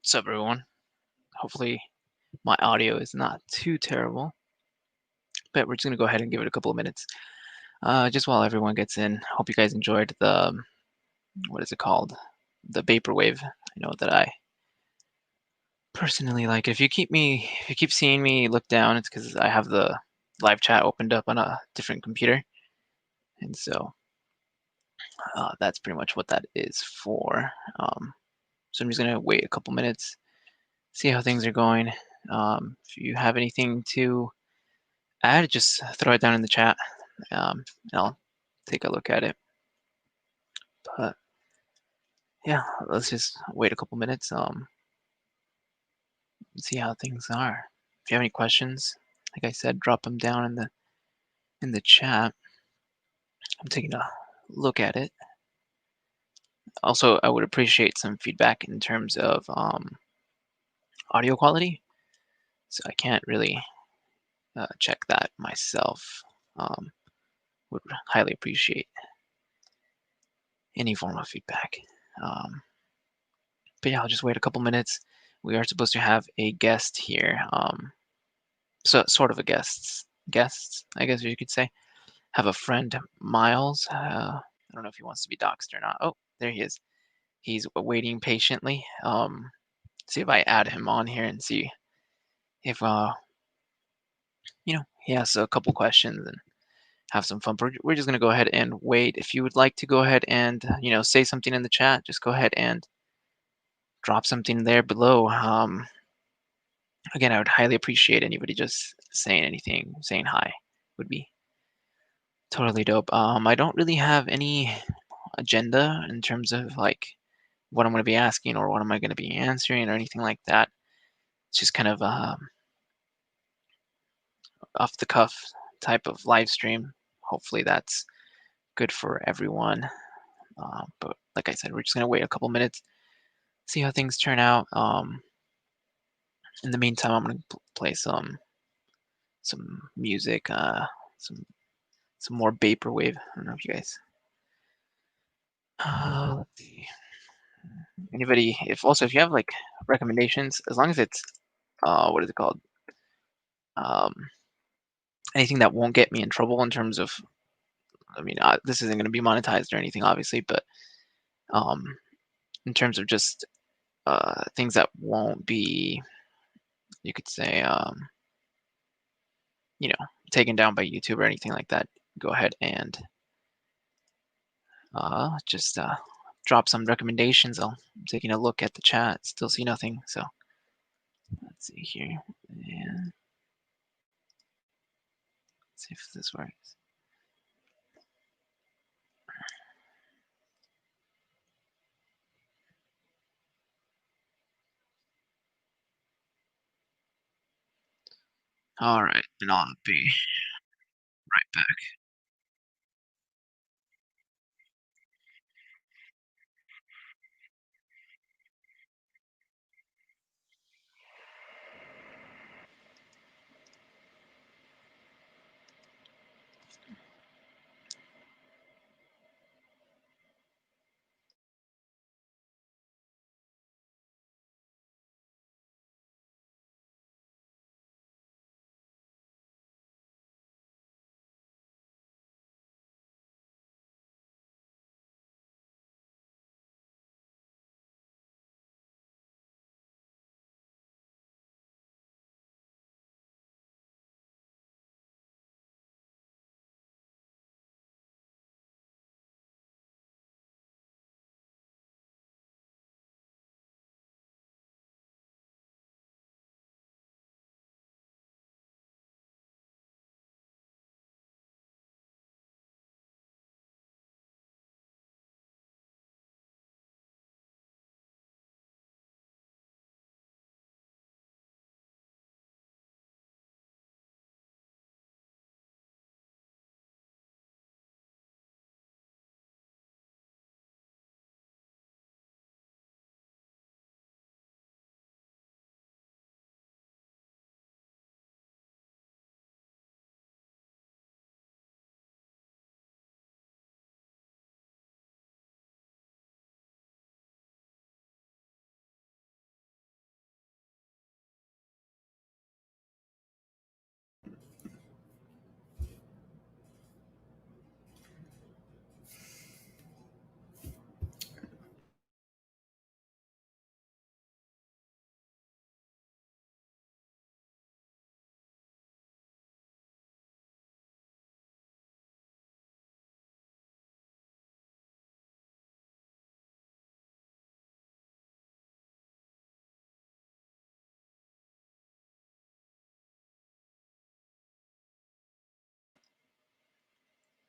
What's up, everyone? Hopefully, my audio is not too terrible, but we're just gonna go ahead and give it a couple of minutes. Just while everyone gets in, hope you guys enjoyed the what is it called? The vaporwave. I know that I personally like it. If you keep seeing me look down, it's because I have the live chat opened up on a different computer, and so that's pretty much what that is for. So I'm just gonna wait a couple minutes, see how things are going. If you have anything to add, just throw it down in the chat. And I'll take a look at it. But yeah, let's just wait a couple minutes, and see how things are. If you have any questions, like I said, drop them down in the chat. I'm taking a look at it. Also, I would appreciate some feedback in terms of audio quality. So I can't really check that myself. Um, would highly appreciate any form of feedback. Um, but yeah, I'll just wait a couple minutes. We are supposed to have a guest here. So sort of a guests, I guess you could say. Have a friend, Miles. I don't know if he wants to be doxxed or not. Oh, there he is. He's waiting patiently. See if I add him on here and see if he has a couple questions and have some fun. But we're just gonna go ahead and wait. If you would like to go ahead and say something in the chat, just go ahead and drop something there below. Again, I would highly appreciate anybody just saying anything, saying hi would be totally dope. I don't really have any agenda in terms of like what I'm going to be asking or what am I going to be answering or anything like that. It's just kind of off the cuff type of live stream. Hopefully that's good for everyone. But like I said, we're just going to wait a couple minutes, see how things turn out. In the meantime, I'm going to play some music, some some more vaporwave. I don't know if you guys. Let's see. Anybody, if you have like recommendations, as long as it's what is it called? Um, anything that won't get me in trouble in terms of, I mean, this isn't going to be monetized or anything, obviously, but um, in terms of just things that won't be, you could say, you know, taken down by YouTube or anything like that, go ahead and just drop some recommendations. I'm taking a look at the chat, still see nothing. So let's see here. And see if this works. All right, and I'll be right back.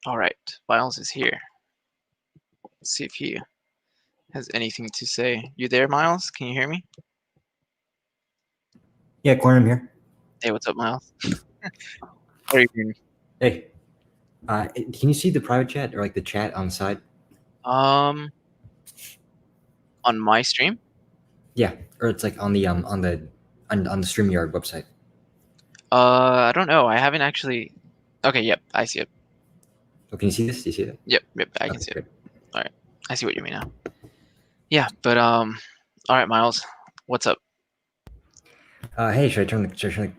All right, Miles is here. Let's see if he has anything to say. You there, Miles? Can you hear me? Yeah, Corn, I'm here. Hey, what's up, Miles? How are you doing? Hey, can you see the private chat or like the chat on the side? Um, on my stream? Yeah, or it's like on the StreamYard website. I don't know. I haven't actually. Okay, yep, I see it. So can you see this? Do you see that? Yep, I can Okay, see it. good. All right, I see what you mean now. Yeah, but all right, Miles, what's up? Hey, should I turn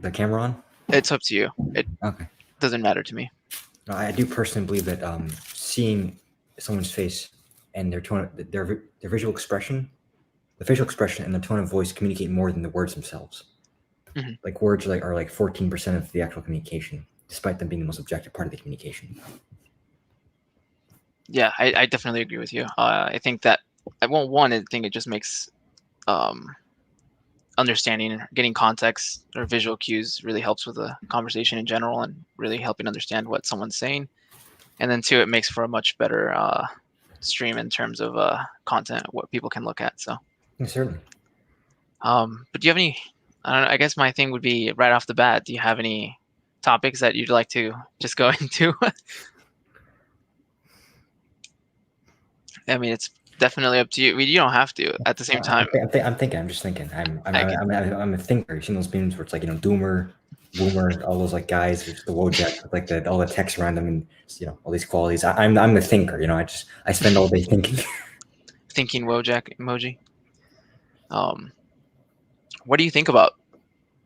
the camera on? It's up to you. It Okay. doesn't matter to me. No, I do personally believe that seeing someone's face and their visual expression, the facial expression and the tone of voice communicate more than the words themselves. Hmm. Like words are like 14% of the actual communication, despite them being the most objective part of the communication. Yeah, I definitely agree with you. I think that I think it just makes um understanding, getting context or visual cues really helps with the conversation in general and really helping understand what someone's saying. And then two, it makes for a much better stream in terms of content, what people can look at. So, Yeah, certainly. but do you have any? I don't know. I guess my thing would be right off the bat. Do you have any topics that you'd like to just go into? I mean, it's definitely up to you. I mean, you don't have to. At the same time, I'm thinking. I'm just thinking. I can. I'm a thinker. You seen those memes where it's like Doomer, Boomer, all those like guys with the Wojak with like all the text around them and all these qualities. I'm the thinker. I spend all day thinking. Thinking Wojak emoji. Um, what do you think about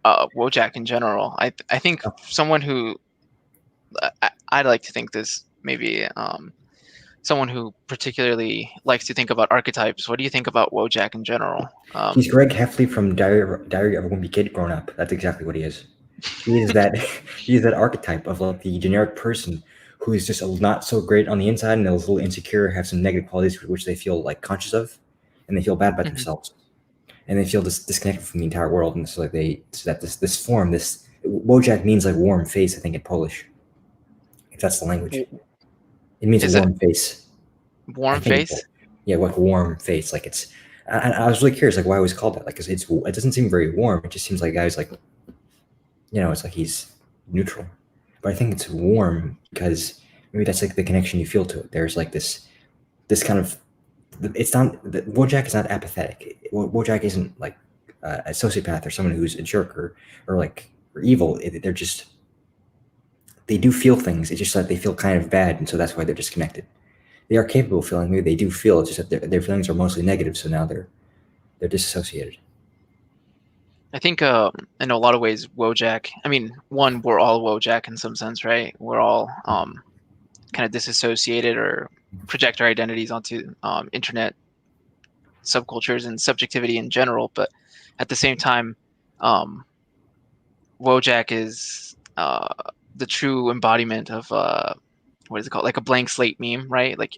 Wojak in general? I think someone who I'd like to think this maybe someone who particularly likes to think about archetypes. What do you think about Wojak in general? He's Greg Heffley from Diary of a Wimpy Kid grown up. That's exactly what he is. He is that he is that archetype of like the generic person who is just not so great on the inside and is a little insecure, have some negative qualities which they feel like conscious of, and they feel bad about Mhm. themselves, and they feel disconnected from the entire world. And so like this form, this Wojak means like warm face, I think, in Polish, if that's the language. It means a Is it warm face, I warm think. In face? Polish. Yeah, like warm face, like it's. I was really curious, like why it was called that, like, because it doesn't seem very warm. It just seems like guys like it's like he's neutral. But I think it's warm because maybe that's like the connection you feel to it. There's like this kind of it's not Wojak is not apathetic. Wojak isn't like a sociopath or someone who's a jerk or evil. They're just they do feel things. It's just that they feel kind of bad, and so that's why they're disconnected. They are capable of feeling. Maybe they do feel. It's just that their feelings are mostly negative, so now they're disassociated. I think in a lot of ways, Wojak. I mean, one, we're all Wojak in some sense, right? We're all kind of disassociated or project our identities onto internet subcultures and subjectivity in general. But at the same time, um, Wojak is the true embodiment of what is it called? Like a blank slate meme, right? Like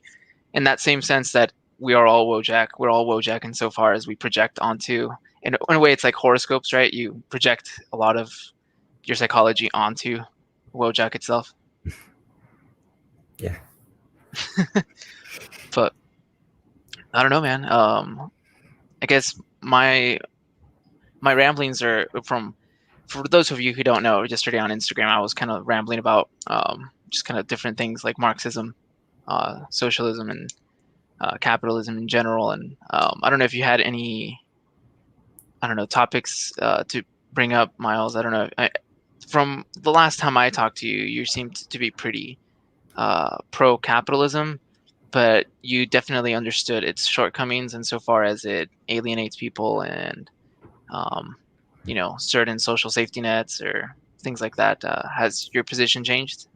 in that same sense that we are all Wojak. We're all Wojak insofar as we project onto. In a way, it's like horoscopes, right? You project a lot of your psychology onto Wojak itself. Yeah. But I don't know, man. I guess my ramblings are from for those of you who don't know. Yesterday on Instagram, I was kind of rambling about just kind of different things like Marxism, socialism, and capitalism in general. And I don't know if you had any, I don't know, topics to bring up, Miles. I don't know. From the last time I talked to you, you seemed to be pretty pro-capitalism, but you definitely understood its shortcomings insofar as it alienates people and um, certain social safety nets or things like that. Has your position changed?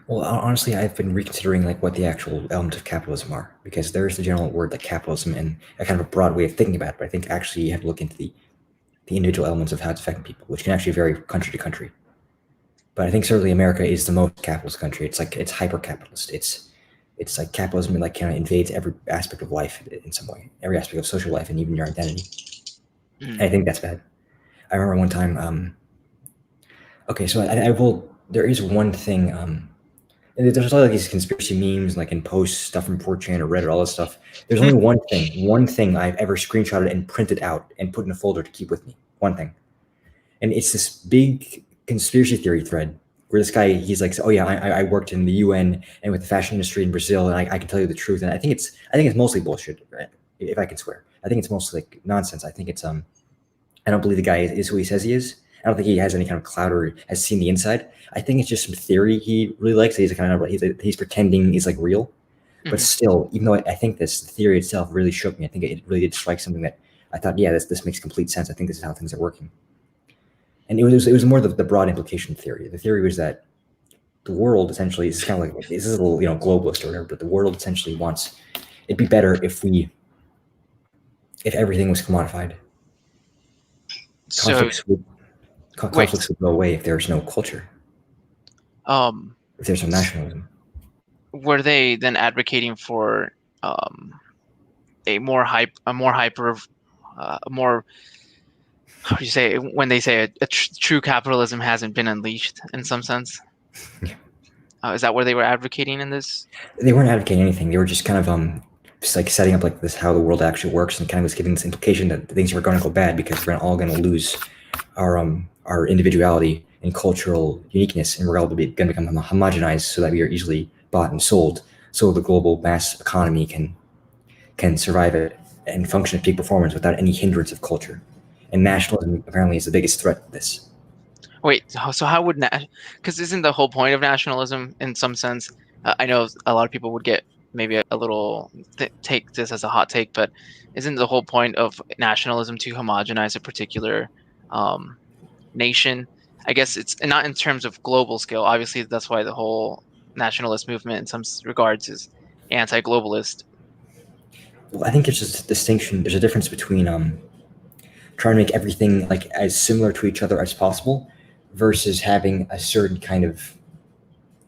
Well, honestly, I've been reconsidering like what the actual elements of capitalism are, because there is the general word like capitalism and a kind of a broad way of thinking about it. But I think actually you have to look into the individual elements of how it's affecting people, which can actually vary country to country. But I think certainly America is the most capitalist country. It's like it's hyper capitalist. It's like capitalism like kind of invades every aspect of life in some way, every aspect of social life, and even your identity. Mm. And I think that's bad. I remember one time. Okay, so I will there is one thing. And there's a lot of these conspiracy memes, like in posts, stuff from 4chan or Reddit, all this stuff. There's only one thing I've ever screenshotted and printed out and put in a folder to keep with me. One thing. And it's this big conspiracy theory thread where this guy, he's like, oh yeah, I worked in the UN and with the fashion industry in Brazil, and I can tell you the truth. And I think it's mostly bullshit, right? If I can swear. I think it's mostly like nonsense. I think it's I don't believe the guy is who he says he is. I don't think he has any kind of clout or has seen the inside. I think it's just some theory he really likes. He's kind of he's pretending he's like real, but Mhm. still, even though I think this theory itself really shook me, I think it really did strike something that I thought, yeah, this makes complete sense. I think this is how things are working. And it was more the broad implication theory. The theory was that the world essentially is kind of like this is a little globalist or whatever, but the world essentially wants it'd be better if everything was commodified. So Conflicts would wait, conflicts would go away if there's no culture, um, if there's no nationalism. were they then advocating for um, a more hyper, a more, how do you say it, when they say true capitalism hasn't been unleashed in some sense? Yeah. Is that what they were advocating in this? They weren't advocating anything. They were just kind of just like setting up like this how the world actually works and kind of was giving this implication that things are going to go bad because we're all going to lose our individuality and cultural uniqueness, and we're all going to become homogenized so that we are easily bought and sold, so the global mass economy can survive it and function at peak performance without any hindrance of culture. And nationalism apparently is the biggest threat to this. Wait, so how would because isn't the whole point of nationalism in some sense? I know a lot of people would get maybe a little take this as a hot take, but isn't the whole point of nationalism to homogenize a particular um, nation? I guess it's not in terms of global scale. Obviously, that's why the whole nationalist movement, in some regards, is anti-globalist. Well, I think there's just a distinction. There's a difference between trying to make everything like as similar to each other as possible versus having a certain kind of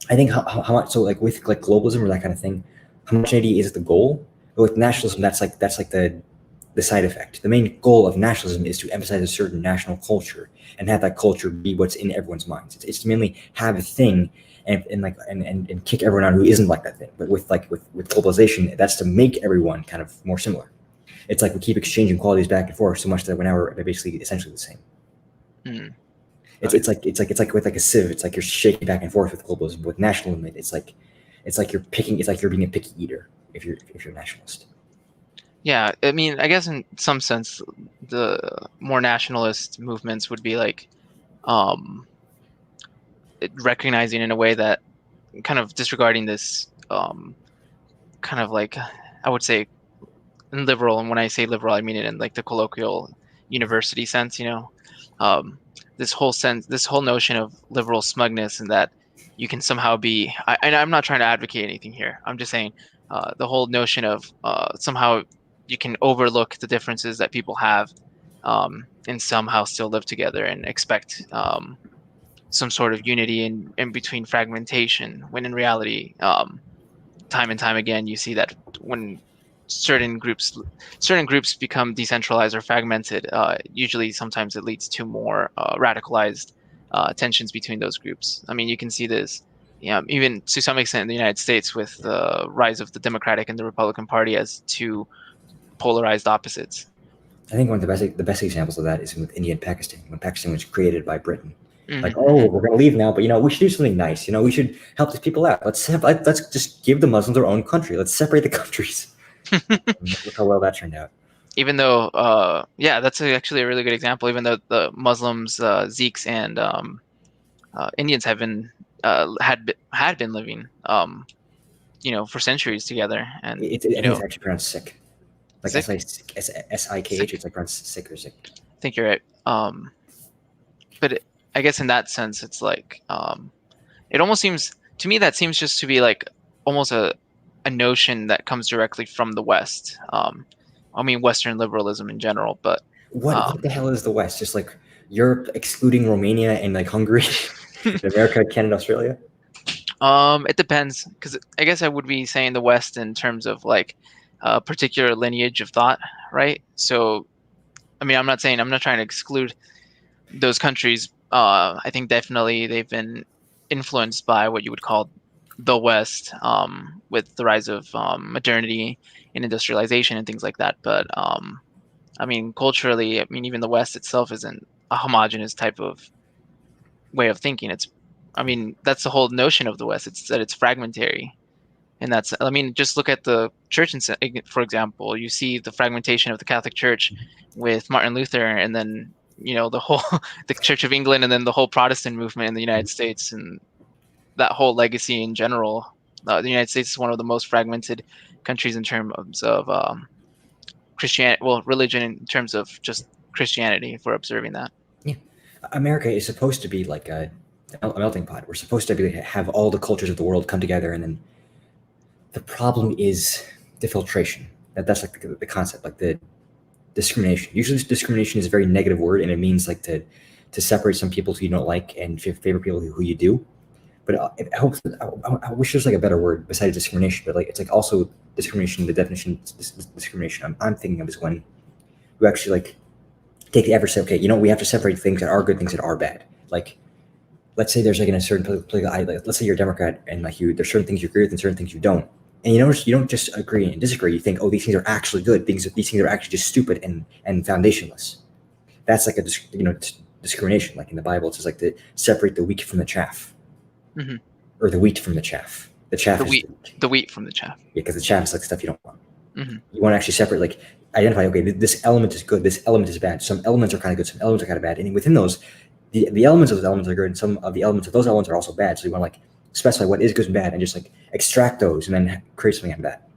I think how much so like with like globalism or that kind of thing, homogeneity is the goal. But with nationalism, that's like the side effect. The main goal of nationalism is to emphasize a certain national culture and have that culture be what's in everyone's minds. It's to mainly have a thing and kick everyone out who isn't like that thing. But with globalization, that's to make everyone kind of more similar. It's like we keep exchanging qualities back and forth so much that we're basically essentially the same. Hmm. It's like with like a sieve. It's like you're shaking back and forth with globalism. With nationalism, it's like you're picking. It's like you're being a picky eater if you're a nationalist. Yeah, I mean, I guess in some sense, the more nationalist movements would be like um, recognizing in a way that kind of disregarding this kind of like I would say liberal, and when I say liberal, I mean it in like the colloquial university sense, um, this whole notion of liberal smugness, and that you can somehow be. And I'm not trying to advocate anything here. I'm just saying the whole notion of somehow you can overlook the differences that people have, and somehow still live together and expect some sort of unity in between fragmentation, when in reality, time and time again, you see that when certain groups become decentralized or fragmented, usually sometimes it leads to more radicalized tensions between those groups. I mean, you can see this, even to some extent in the United States, with the rise of the Democratic and the Republican Party as two polarized opposites. I think one of the best examples of that is with India and Pakistan. When Pakistan was created by Britain, like, oh, Hmm. we're going to leave now, but we should do something nice. We should help these people out. Let's just give the Muslims their own country. Let's separate the countries. Look how well that turned out. Even though, yeah, that's actually a really good example. Even though the Muslims, Sikhs, and Indians have been had been living, for centuries together, and I think it's actually pronounced Sikh, like Sikh, Sikh. Sikh. It's like pronounced Sikh or Sikh. I think you're right. But I guess in that sense, it's like it almost seems to me that seems just to be like almost a notion that comes directly from the West. I mean, Western liberalism in general, but What the um, hell is the West? Just like Europe excluding Romania and like Hungary, and America, Canada, Australia. it depends, because I guess I would be saying the West in terms of like a particular lineage of thought, right? So, I mean, I'm not trying to exclude those countries. I think definitely they've been influenced by what you would call the West, with the rise of modernity and industrialization and things like that. But I mean, culturally, I mean, even the West itself isn't a homogenous type of way of thinking. I mean, that's the whole notion of the West. It's that it's fragmentary. And that's, I mean, just look at the church, for example. You see the fragmentation of the Catholic Church with Martin Luther, and then, the whole, the Church of England, and then the whole Protestant movement in the United States, and that whole legacy in general. The United States is one of the most fragmented countries in terms of Christianity, well, religion in terms of just Christianity, if we're observing that. Yeah, America is supposed to be like a melting pot. We're supposed to have all the cultures of the world come together, and then the problem is the filtration. That's like the concept, like the discrimination. Usually, discrimination is a very negative word, and it means like to separate some people who you don't like and favor people who you do. But I hope I wish there's like a better word besides discrimination. But like it's like also discrimination. The definition of discrimination I'm thinking of is when you actually like take the effort to say, okay, we have to separate things that are good, things that are bad. Like, let's say there's like in a certain political, like, let's say you're a Democrat and like there's certain things you agree with and certain things you don't. And you don't just agree and disagree. You think, oh, these things are actually good. These things are actually just stupid and foundationless. That's like a discrimination. Like in the Bible, it's just like to separate the wheat from the chaff, Mm-hmm. or the wheat from the chaff. The chaff The is wheat, the wheat from the chaff. Yeah, because the chaff is like stuff you don't want. Mm-hmm. You want to actually separate, like identify. Okay, this element is good. This element is bad. Some elements are kind of good. Some elements are kind of bad. And within those, the elements of those elements are good, and some of the elements of those elements are also bad. So you want to like specify what is good and bad, and just like extract those, and then create something out of that.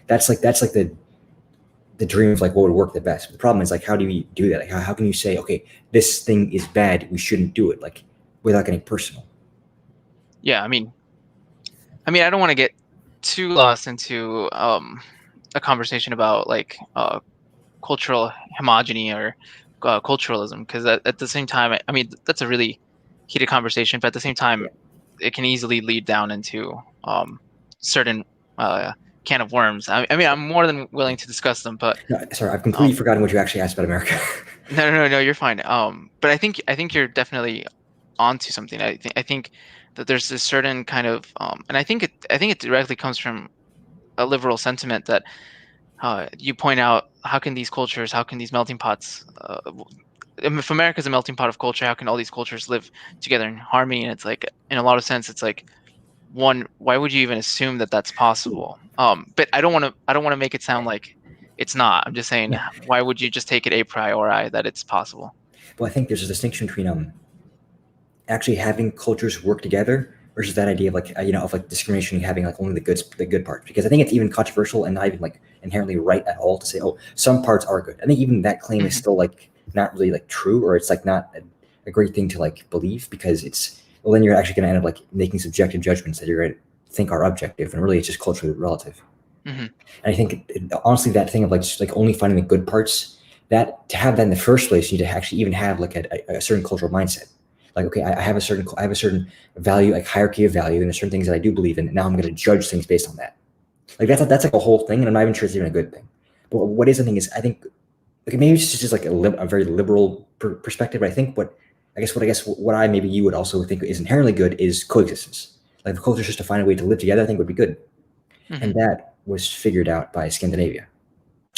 That's like the dream of like what would work the best. But the problem is like, how do you do that? Like how can you say, okay, this thing is bad, we shouldn't do it, like without getting personal? Yeah, I mean, I don't want to get too lost into a conversation about like cultural homogeny or culturalism, because at the same time, I mean, that's a really heated conversation, but at the same time, it can easily lead down into certain can of worms. I mean, I'm more than willing to discuss them, but No, sorry, I've completely forgotten what you actually asked about America. no, you're fine. But I think you're definitely onto something. I think that there's this certain kind of and I think it directly comes from a liberal sentiment that you point out, how can these melting pots, if America's a melting pot of culture, how can all these cultures live together in harmony? And it's like, in a lot of sense, it's like, one, why would you even assume that that's possible? But I don't want to make it sound like it's not. I'm just saying, why would you just take it a priori that it's possible? Well, I think there's a distinction between actually having cultures work together versus that idea of like of like discrimination, having like only the good parts. Because I think it's even controversial and not even like inherently right at all to say, oh, some parts are good. I think even that claim is still like not really like true, or it's like not a great thing to like believe, because then you're actually going to end up like making subjective judgments that you're going to think are objective, and really it's just culturally relative. Mm-hmm. And I think honestly, that thing of like just like only finding the good parts, that to have that in the first place, you need to actually even have like a certain cultural mindset. Like, okay, I have a certain value, like hierarchy of value, and there's certain things that I do believe in, and now I'm going to judge things based on that. Like that's like a whole thing, and I'm not even sure it's even a good thing. But what is the thing is, I think, okay, maybe it's just like a very liberal perspective. But I think what I maybe you would also think is inherently good is coexistence. Like the culture just to find a way to live together, I think would be good. Mm-hmm. And that was figured out by Scandinavia,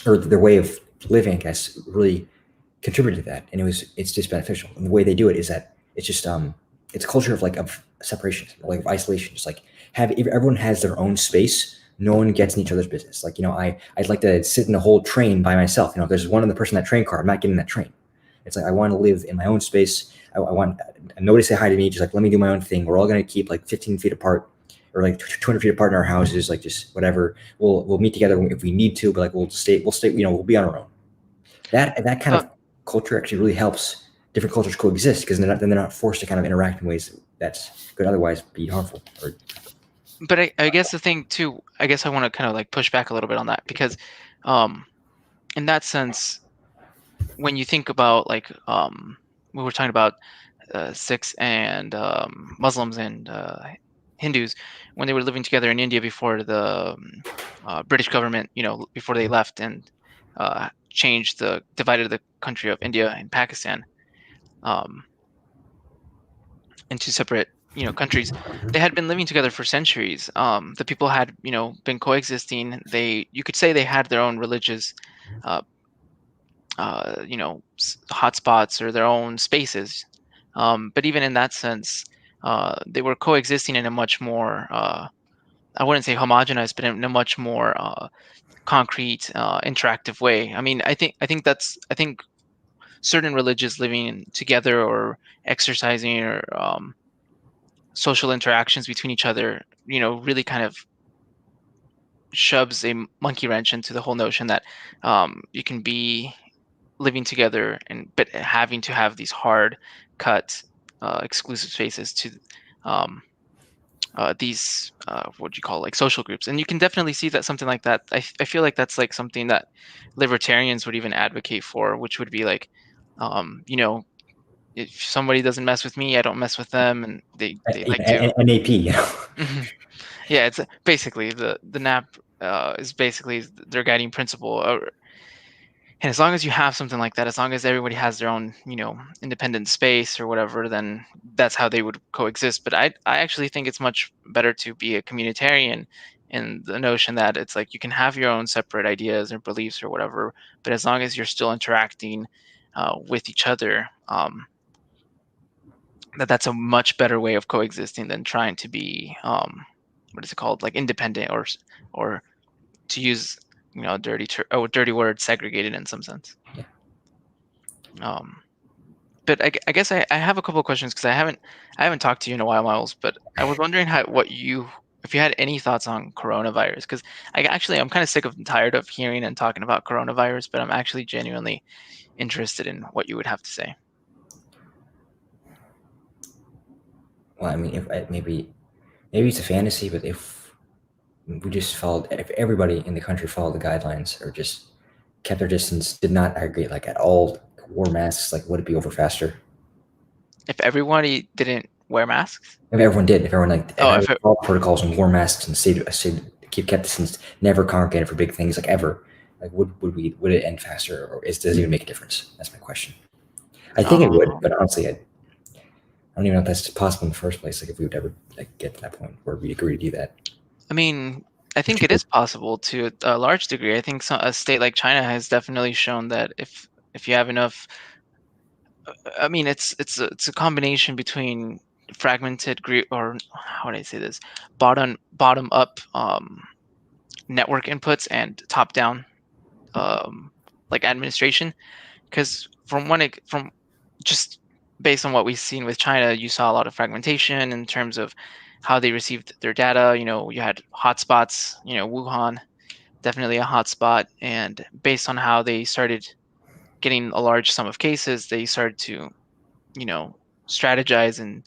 or their way of living, I guess, really contributed to that, and it's just beneficial. And the way they do it is that it's just it's a culture of separation, like of isolation. Just like everyone has their own space. No one gets in each other's business. Like I'd like to sit in a whole train by myself. If there's one other person in that train car, I'm not getting in that train. It's like I want to live in my own space. I want nobody to say hi to me. Just like let me do my own thing. We're all gonna keep like 15 feet apart, or like 200 feet apart in our houses. Like just whatever. We'll meet together if we need to, but like we'll stay. We'll be on our own. That kind of culture actually really helps different cultures coexist, because they're not forced to kind of interact in ways that could otherwise be harmful. But I guess the thing too, I guess I want to kind of like push back a little bit on that, because in that sense, when you think about like we were talking about Sikhs and Muslims and Hindus, when they were living together in India before the British government, before they left and divided the country of India and Pakistan into separate countries, they had been living together for centuries. The people had, been coexisting. You could say they had their own religious, uh, hotspots or their own spaces. But even in that sense, they were coexisting in a much more, I wouldn't say homogenized, but in a much more concrete, interactive way. I mean, I think certain religions living together or exercising or social interactions between each other, really kind of shoves a monkey wrench into the whole notion that you can be living together and but having to have these hard cut exclusive spaces to um, these what do you call, like, social groups. And you can definitely see that something like that. I feel like that's like something that libertarians would even advocate for, which would be like, um, you know if somebody doesn't mess with me, I don't mess with them, and they like to. NAP, Mhm. Yeah, it's basically the NAP is basically their guiding principle. And as long as you have something like that, as long as everybody has their own, independent space or whatever, then that's how they would coexist. But I actually think it's much better to be a communitarian in the notion that it's like you can have your own separate ideas or beliefs or whatever, but as long as you're still interacting with each other, that's a much better way of coexisting than trying to be, what is it called, like, independent, or to use, a dirty word, segregated in some sense. yeah. Um, but I guess I have a couple of questions because I haven't talked to you in a while, Miles. But I was wondering if you had any thoughts on coronavirus, because I'm kind of sick of and tired of hearing and talking about coronavirus, but I'm actually genuinely interested in what you would have to say. Well, I mean, if maybe it's a fantasy, but if we just followed, if everybody in the country followed the guidelines or just kept their distance, did not aggregate like at all, wore masks, like would it be over faster? If everybody didn't wear masks. If everyone did, if everyone like if Oh, everyone followed protocols and wore masks and stayed keep kept distance, never congregated for big things like ever, like would it end faster or does it even make a difference? That's my question. I think it would, um, but honestly, I don't even know if that's possible in the first place. Like if we would ever like get to that point where we agree to do that. I mean, I If think it people, is possible to a large degree. I think a state like China has definitely shown that if you have enough. I mean, it's a combination between fragmented group, or how would I say this, bottom up, network inputs, and top down, like, administration. Because from just based on what we've seen with China, you saw a lot of fragmentation in terms of how they received their data. You had hotspots. Wuhan, definitely a hotspot, and based on how they started getting a large sum of cases, they started to, you know, strategize and,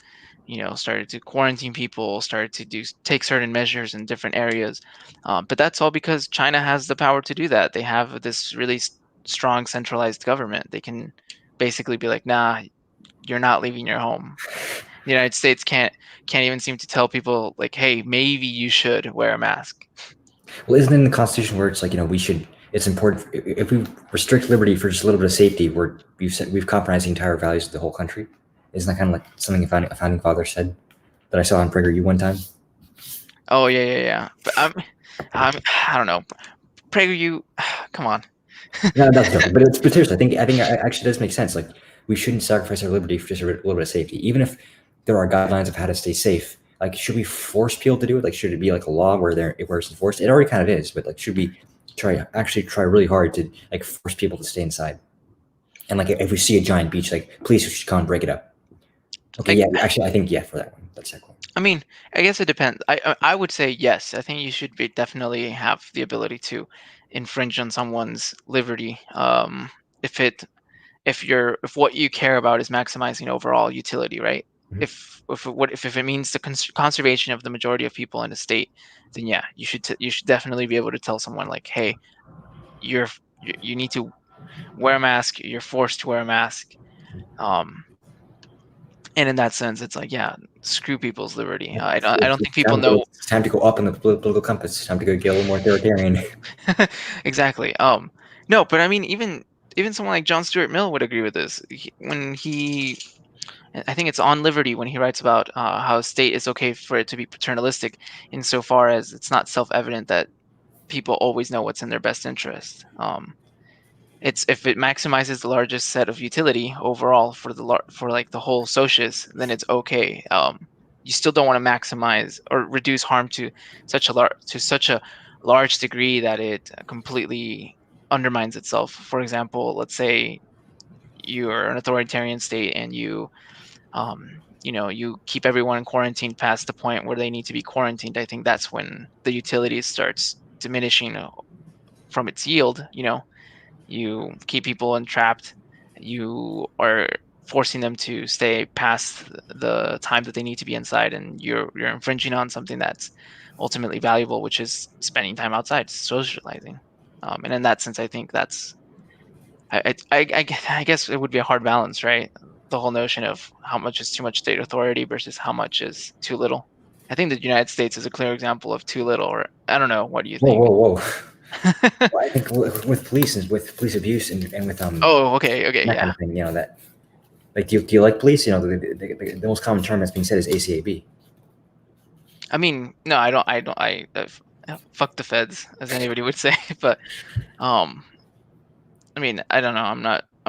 started to quarantine people, started to take certain measures in different areas. But that's all because China has the power to do that. They have this really strong centralized government. They can basically be like, nah, you're not leaving your home. The United States can't even seem to tell people, like, hey, maybe you should wear a mask. well, isn't it in the Constitution where it's like we should? It's important if we restrict liberty for just a little bit of safety. We've compromised the entire values of the whole country. Isn't that kind of like something a founding father said that I saw on PragerU one time? Oh, yeah, yeah, yeah. But I don't know. PragerU, come on. No, that's joking. But seriously, I think it actually does make sense. Like we shouldn't sacrifice our liberty for just a little bit of safety, even if there are guidelines of how to stay safe. Like, should we force people to do it? Like, should it be like a law where it's enforced? It already kind of is, but like, should we try really hard to like force people to stay inside? And like, if we see a giant beach, like, please should come and break it up. Okay, I, yeah, actually, I think yeah for that one. That's that one. I mean, I guess it depends. I would say yes. I think you should definitely have the ability to infringe on someone's liberty. If it if what you care about is maximizing overall utility, right? Mhm. If it means the conservation of the majority of people in a state, then yeah, you should definitely be able to tell someone, like, hey, you're you need to wear a mask. You're forced to wear a mask. Um, and in that sense, it's like, yeah, screw people's liberty. I don't think people know. It's time to go up in the political compass. It's time to go get a little more authoritarian. Exactly. No, but I mean, even someone like John Stuart Mill would agree with this. When he I think it's On Liberty when he writes about how a state is okay for it to be paternalistic insofar as it's not self-evident that people always know what's in their best interest. It's if it maximizes the largest set of utility overall for for like the whole socius, then it's okay. You still don't want to maximize or reduce harm to such a large degree that it completely undermines itself. For example, let's say you're an authoritarian state and you keep everyone in quarantine past the point where they need to be quarantined. I think that's when the utility starts diminishing from its yield. You keep people entrapped. You are forcing them to stay past the time that they need to be inside, and you're infringing on something that's ultimately valuable, which is spending time outside, socializing. And in that sense, I think that's I guess it would be a hard balance, right? The whole notion of how much is too much state authority versus how much is too little. I think the United States is a clear example of too little, or I don't know. What do you Whoa, think? whoa, whoa. Well, I think with police and with police abuse and with Oh, okay, okay, that kind yeah. of thing, that like do you like police? The most common term that's being said is ACAB. I mean, no, I don't. Fuck the feds, as anybody would say. But um, I mean, I don't know. I'm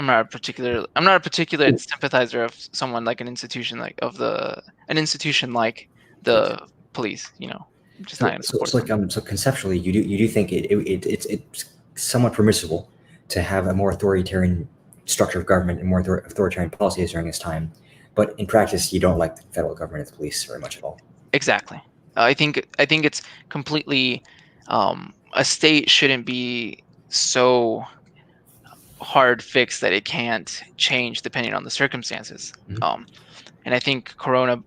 not a particular sympathizer of someone like an institution an institution like the police. I'm just not So, going to so, support so like them. so conceptually, you do think it's somewhat permissible to have a more authoritarian structure of government and more authoritarian policies during this time, but in practice, you don't like the federal government and the police very much at all. Exactly. I think it's completely a state shouldn't be so hard fixed that it can't change depending on the circumstances. Mhm. Um, and I think Corona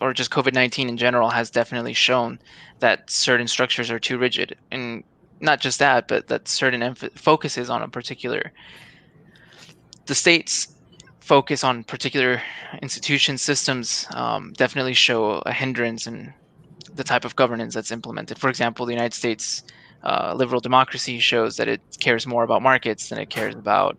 or just COVID-19 in general has definitely shown that certain structures are too rigid. And not just that, but that certain focuses on a particular, the state's focus on particular institution systems definitely show a hindrance in the type of governance that's implemented. For example, the United States liberal democracy shows that it cares more about markets than it cares about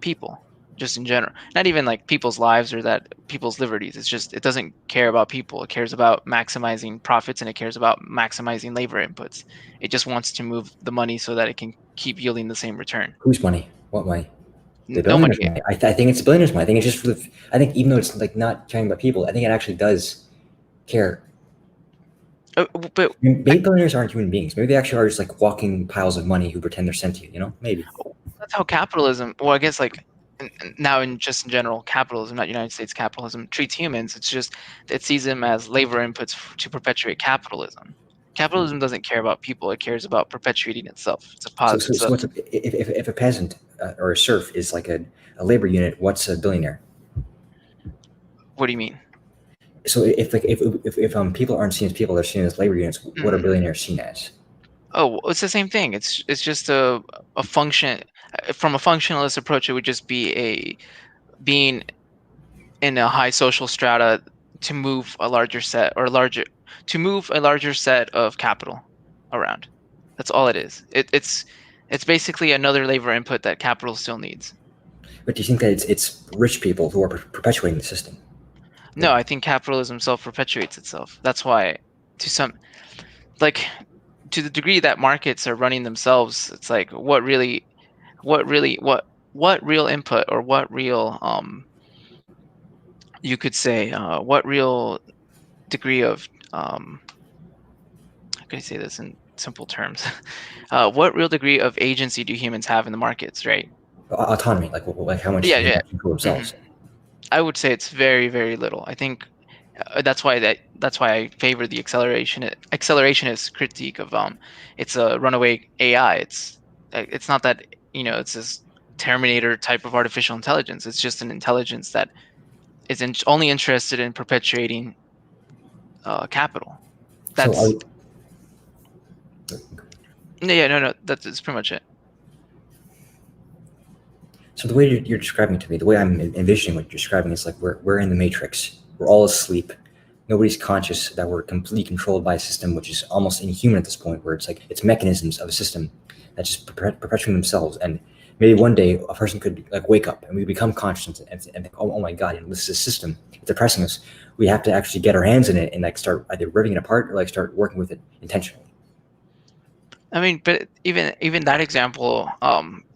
people, just in general. Not even like people's lives or that people's liberties. It's just it doesn't care about people. It cares about maximizing profits and it cares about maximizing labor inputs. It just wants to move the money so that it can keep yielding the same return. Whose money? What money? The billionaires' Nobody. money. I think it's the billionaires' money. I think it's just for the. I think even though it's like not caring about people, I think it actually does care. But Maybe billionaires aren't human beings. Maybe they actually are just like walking piles of money who pretend they're sent to you. Maybe. that's how capitalism. Well, I guess like now in just in general, capitalism, not United States capitalism, treats humans. It's just it sees them as labor inputs to perpetuate capitalism. Capitalism doesn't care about people; it cares about perpetuating itself. So what's if a peasant or a serf is like a labor unit? What's a billionaire? What do you mean? So if people aren't seen as people, they're seen as labor units. What are Mm. billionaires seen as? Oh, well, it's the same thing. It's just a function from a functionalist approach. It would just be a being in a high social strata to move a larger set or larger to move a larger set of capital around. That's all it is. It's basically another labor input that capital still needs. But do you think that it's rich people who are perpetuating the system? No, I think capitalism self-perpetuates itself. That's why, to some, like, to the degree that markets are running themselves, it's like what real input or what real you could say what real degree of how can I say this in simple terms? What real degree of agency do humans have in the markets, right? Autonomy, like how much Yeah, can they yeah. actually control hmm themselves? I would say it's very, very little. I think that's why I favor the accelerationist critique of it's a runaway AI. It's not that it's this Terminator type of artificial intelligence. It's just an intelligence that is only interested in perpetuating capital. So That's yeah, no, that's pretty much it. So the way you're describing it to me, the way I'm envisioning what you're describing is like we're in the matrix. We're all asleep. Nobody's conscious that we're completely controlled by a system which is almost inhuman at this point, where it's like it's mechanisms of a system that just perpetuating themselves. And maybe one day a person could like wake up and we become conscious and think, oh my god, this is a system. It's oppressing us. We have to actually get our hands in it and like start either ripping it apart or like start working with it intentionally. I mean, but even that example,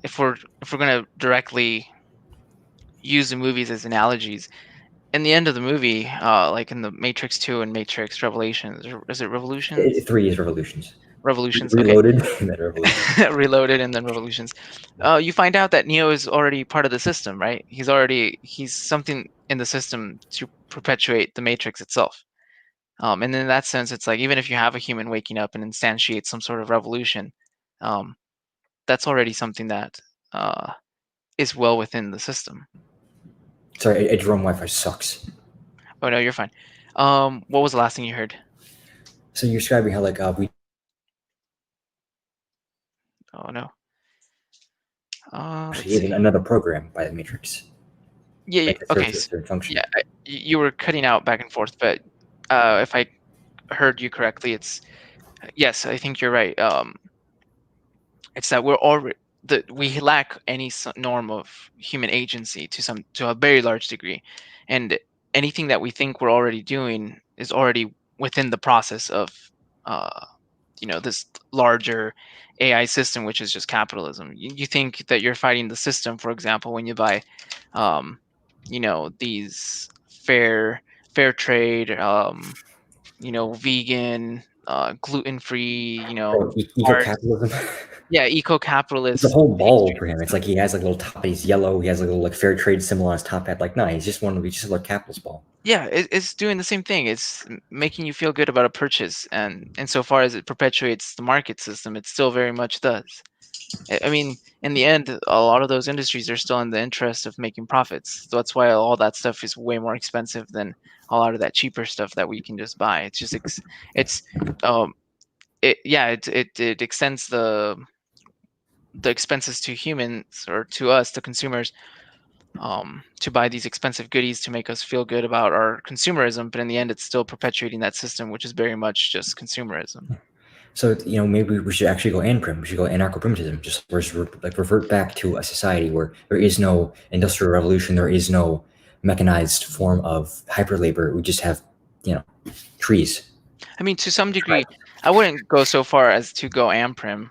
if we're gonna directly use the movies as analogies, in the end of the movie, like in the Matrix 2 and Matrix Revelations, or is it Revolutions? 3 is revolutions. Revolutions, okay. Reloaded and then revolution. Reloaded and then Revolutions. You find out that Neo is already part of the system, right? He's something in the system to perpetuate the Matrix itself. And in that sense, it's like even if you have a human waking up and instantiate some sort of revolution, um, that's already something that uh, is well within the system. Sorry, Jerome Wi-Fi sucks. Oh no, you're fine. What was the last thing you heard? So you're describing how like we Oh no. Let's actually is see. another program by the Matrix, Yeah. like that Okay. serves a certain function. Yeah, you were cutting out back and forth, but if I heard you correctly, it's yes. I think you're right. It's that we're already we lack any norm of human agency to a very large degree, and anything that we think we're already doing is already within the process of uh, this larger AI system, which is just capitalism. You think that you're fighting the system, for example, when you buy, um, these fair trade, vegan, gluten free, Oh, parts. eco-capitalism. Yeah, It's a eco-capitalist whole ball pastry. for him. It's like he has like a little top. He's yellow. He has like a little like fair trade symbol on his top hat. Like, nah, he's just one of he's just a little capitalist ball. Yeah, it's doing the same thing. It's making you feel good about a purchase, and insofar as it perpetuates the market system, it still very much does. I mean, in the end, a lot of those industries are still in the interest of making profits. So that's why all that stuff is way more expensive than a lot of that cheaper stuff that we can just buy. It's just Yeah. it's um it extends the expenses to humans or to us, the consumers, to buy these expensive goodies to make us feel good about our consumerism. But in the end, it's still perpetuating that system, which is very much just consumerism. So maybe we should actually go anprim. We should go anarcho-primitivism. Just like revert back to a society where there is no industrial revolution. There is no mechanized form of hyper labor. We just have you know trees. I mean, to some degree, I wouldn't go so far as to go amprim,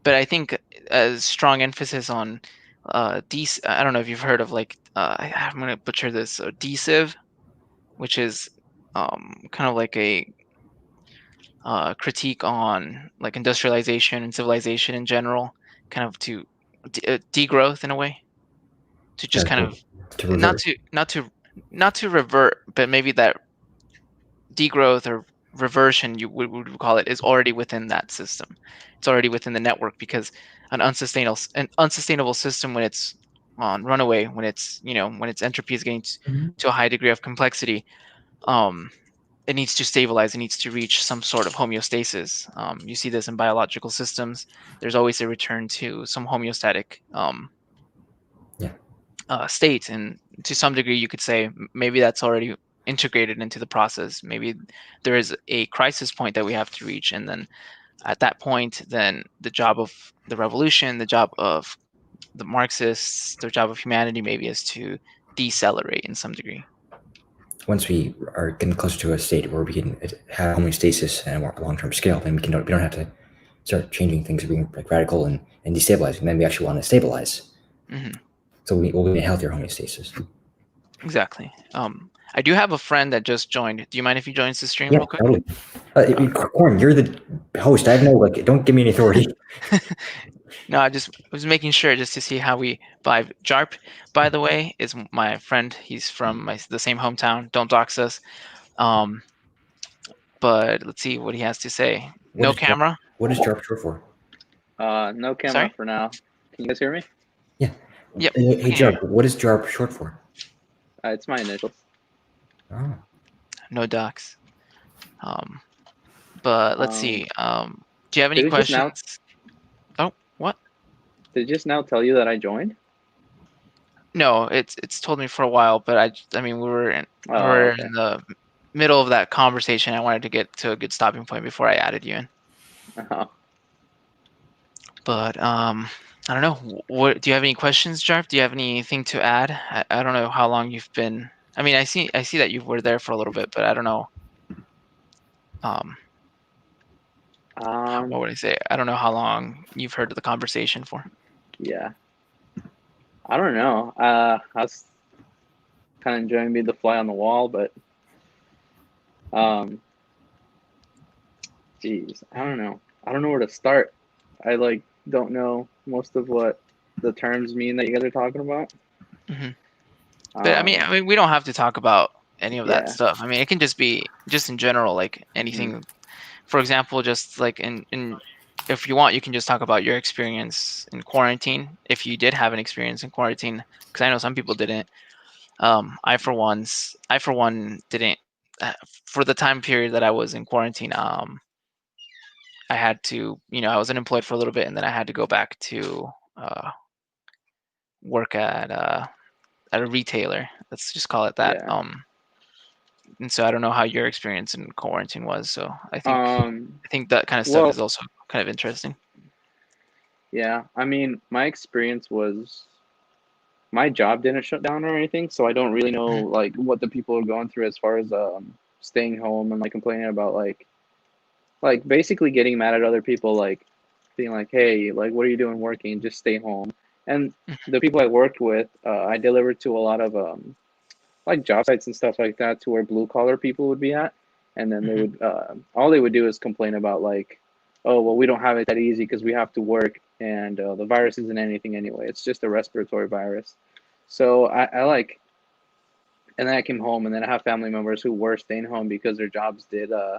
but I think a strong emphasis on I don't know if you've heard of like I'm gonna butcher this DCiv, which is kind of like a critique on like industrialization and civilization in general, kind of to degrowth in a way, to just Yeah, kind of to not revert. to not to not to revert, but maybe that degrowth or reversion you would call it is already within that system. It's already within the network because an unsustainable system when it's on runaway, when its entropy is getting to a high degree of complexity, um, it needs to stabilize. It needs to reach some sort of homeostasis. You see this in biological systems. There's always a return to some homeostatic Yeah. state, and to some degree, you could say maybe that's already integrated into the process. Maybe there is a crisis point that we have to reach, and then at that point, then the job of the revolution, the job of the Marxists, the job of humanity, maybe is to decelerate in some degree. Once we are getting closer to a state where we can have homeostasis and a long-term scale, then we don't have to start changing things, being like radical and destabilizing. Then we actually want to stabilize. Hmm. So we'll be in a healthier homeostasis. Exactly. I do have a friend that just joined. Do you mind if he joins the stream Yeah, real quick? totally. Uh, Corn, you're the host. I have no like. Don't give me any authority. no, I just was making sure just to see how we vibe. Jarp, by the way, is my friend. He's from the same hometown. Don't dox us. Um, but let's see what he has to say. What No is JARP? camera. What is JARP short for? No camera Sorry. for now. Can you guys hear me? Yeah. Yep, I Hey, can hear you. JARP. What is JARP short for? It's my initials. Oh. No docs. Um, but let's Um, see. Do you have any did it just now? questions? Oh, what? Did it just now tell you that I joined? No, it's told me for a while, but I mean, we Oh, were okay. in the middle of that conversation. I wanted to get to a good stopping point before I added you in. Oh, But I don't know. What do you have any questions, Jarv? Do you have anything to add? I don't know how long you've been. I mean, I see that you were there for a little bit, but I don't know. What Um, would I say? I don't know how long you've heard of the conversation for. yeah, I don't know. I was kind of enjoying being the fly on the wall, but um, geez, I don't know. I don't know where to start. I like don't know most of what the terms mean that you guys are talking about. Hmm. But Um, I mean, we don't have to talk about any of that yeah. stuff. I mean, it can just be just in general, like Mhm. anything. For example, just like in if you want, you can just talk about your experience in quarantine. If you did have an experience in quarantine, because I know some people didn't. I for one didn't. Uh, for the time period that I was in quarantine, I had to, I was unemployed for a little bit, and then I had to go back to work at a retailer. Let's just call it that. Yeah. And so I don't know how your experience in quarantine was. So Um, I think that kind of stuff well, is also kind of interesting. yeah. I mean, my experience was my job didn't shut down or anything, so I don't really know Mhm, like what the people are going through as far as staying home and like complaining about like basically getting mad at other people, like being like, hey, like what are you doing working? Just stay home. And mhm, the people I worked with, I delivered to a lot of like job sites and stuff like that, to where blue collar people would be at, and then they mhm, would all they would do is complain about like, oh well, we don't have it that easy because we have to work, and the virus isn't anything anyway. It's just a respiratory virus. So I like, and then I came home, and then I have family members who were staying home because their jobs did uh,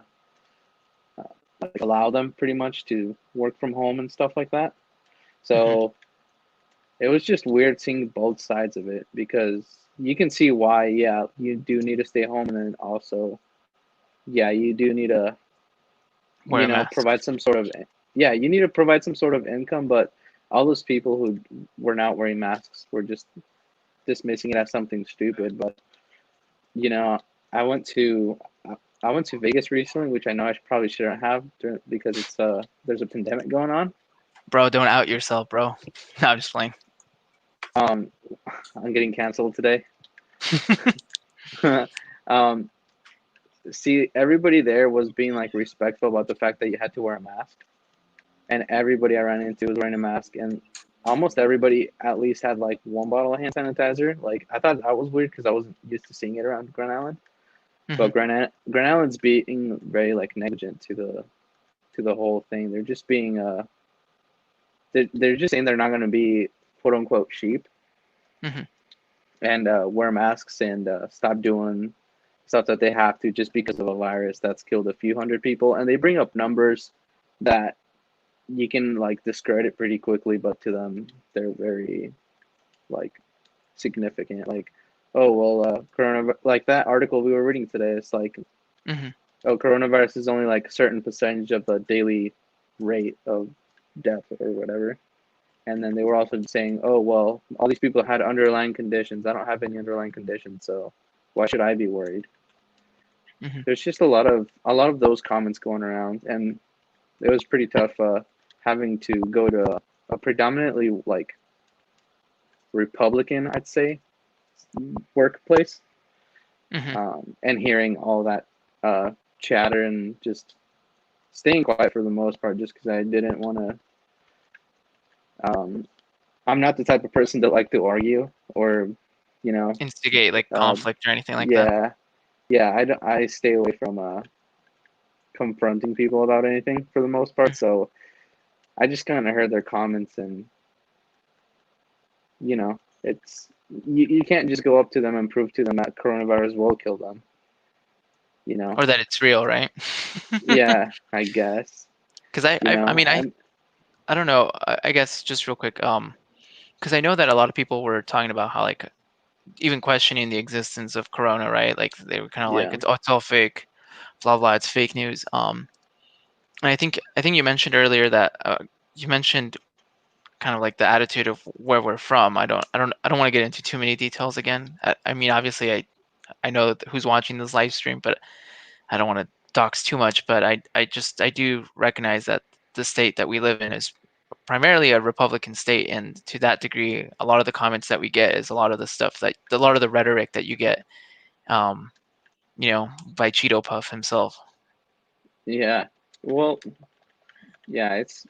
like allow them pretty much to work from home and stuff like that. mhm. So it was just weird seeing both sides of it, because you can see why, yeah, you do need to stay home, and then also, yeah, you do need to, Wear a mask. provide some sort of, yeah, you need to provide some sort of income, but all those people who were not wearing masks were just dismissing it as something stupid. But you know, I went to I went to Vegas recently, which I know I probably shouldn't have because it's there's a pandemic going on. Bro, don't out yourself, bro. No, I'm just playing. Um, I'm getting canceled today. um, see, everybody there was being like respectful about the fact that you had to wear a mask, and everybody I ran into was wearing a mask, and almost everybody at least had like one bottle of hand sanitizer. Like I thought that was weird because I wasn't used to seeing it around Grand Island, Mhm, but Grand Island's being very like negligent to the whole thing. They're just being they're just saying they're not going to be quote unquote sheep, mhm. and wear masks, and stop doing stuff that they have to just because of a virus that's killed a few hundred people. And they bring up numbers that you can like discredit pretty quickly, but to them they're very like significant. Like, oh well, corona, like that article we were reading today. It's like, Mhm. oh, coronavirus is only like a certain percentage of the daily rate of death or whatever. And then they were also saying, oh well, all these people had underlying conditions. I don't have any underlying conditions, so why should I be worried? Mhm. There's just a lot of those comments going around, and it was pretty tough having to go to a predominantly like Republican, I'd say, workplace, Mhm. and hearing all that chatter, and just staying quiet for the most part, just because I didn't want to. Um, I'm not the type of person that like to argue, or, you know, Instigate like uh, conflict or anything like that. yeah, yeah. I stay away from confronting people about anything for the most part. So I just kind of heard their comments, and it's you can't just go up to them and prove to them that coronavirus will kill them. You know, Or that it's real, right? yeah, I guess. Because I mean, I'm I don't know. I guess just real quick, because I know that a lot of people were talking about how like even questioning the existence of Corona, right? Like they were kind of like yeah, it's all fake, blah blah. It's fake news. And I think you mentioned earlier that you mentioned kind of like the attitude of where we're from. I don't want to get into too many details again. I mean, obviously, I know who's watching this live stream, but I don't want to dox too much. But I do recognize that the state that we live in is primarily a Republican state, and to that degree, a lot of the comments that we get is a lot of the rhetoric that you get, by Cheeto Puff himself. Yeah. Well, yeah, it's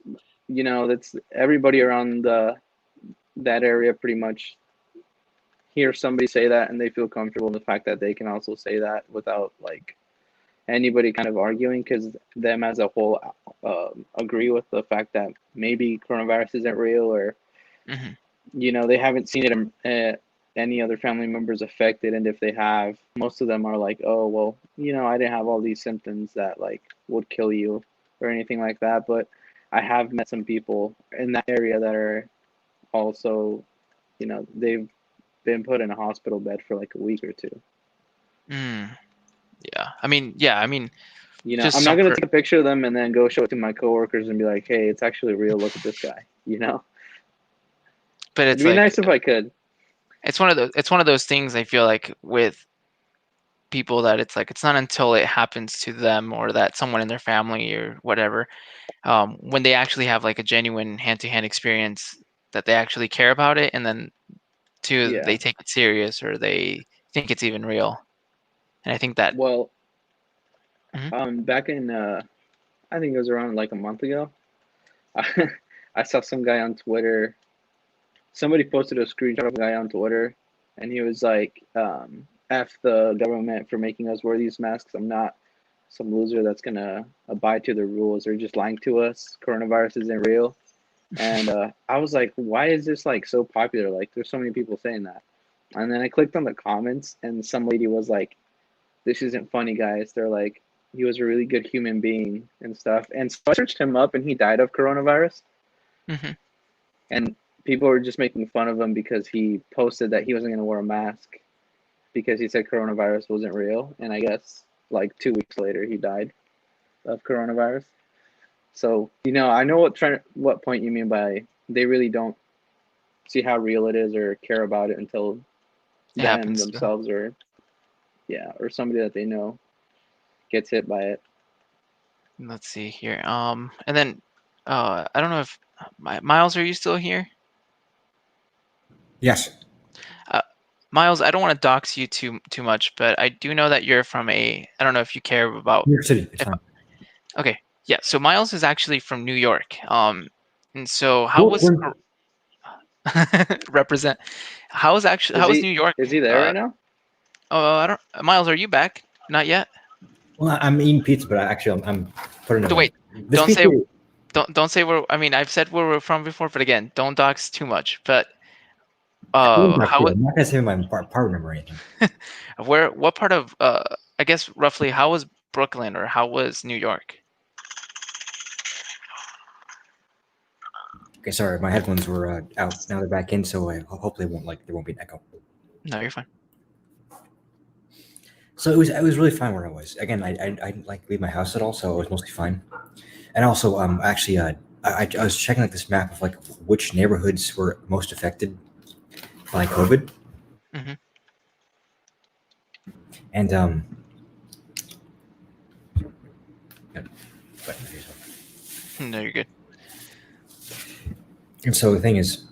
that's everybody around that area pretty much hear somebody say that and they feel comfortable in the fact that they can also say that without like anybody kind of arguing, because them as a whole agree with the fact that maybe coronavirus isn't real, or Hmm. they haven't seen it any other family members affected, and if they have, most of them are like, oh well, I didn't have all these symptoms that like would kill you or anything like that, but I have met some people in that area that are also, they've been put in a hospital bed for like a week or two. Mm. Yeah. I mean, just I'm not some gonna take a picture of them and then go show it to my coworkers and be like, hey, it's actually real, look at this guy, but It'd it's be like, nice if I could. it's one of those things, I feel like, with people, that it's like, it's not until it happens to them or that someone in their family or whatever, when they actually have like a genuine hand-to-hand experience, that they actually care about it, and then two, Yeah. they take it serious, or they think it's even real. And I think that. Well, Mhm. back in I think it was around like a month ago, I saw some guy on Twitter. Somebody posted a screenshot of a guy on Twitter, and he was like, "F the government for making us wear these masks. I'm not some loser that's gonna abide to the rules. They're just lying to us. Coronavirus isn't real." And I was like, "Why is this like so popular? Like, there's so many people saying that." And then I clicked on the comments, and some lady was like, "This isn't funny, guys." They're like, "He was a really good human being and stuff." And so I searched him up, and he died of coronavirus. Mhm. And people were just making fun of him because he posted that he wasn't going to wear a mask because he said coronavirus wasn't real. And I guess like 2 weeks later, he died of coronavirus. So I know what point you mean by they really don't see how real it is or care about it until It them happens. themselves, or or somebody that they know gets hit by it. Let's see here. And then, I don't know if Miles, are you still here? Yes. Miles, I don't want to dox you too much, but I do know that you're from I don't know if you care about. New York City. It's If, fine. okay, yeah. So Miles is actually from New York. And so how was Brooklyn. represent? How was New York? Is he there right now? I don't. Miles, are you back? Not yet. Well, I'm eating pizza, but I'm putting it. Wait, This don't pizza. say don't say where. I mean, I've said where we're from before, but again, don't dox too much. But I'm not how gonna say my part number or anything. what part of I guess roughly, how was Brooklyn, or how was New York? Okay, sorry, my headphones were out. Now they're back in, so hopefully there won't be an echo. No, you're fine. So it was really fine where I was. Again, I didn't like leave my house at all, so it was mostly fine. And also, actually, I was checking like this map of like which neighborhoods were most affected by COVID, Hmm. and No, you're good. and so the thing is,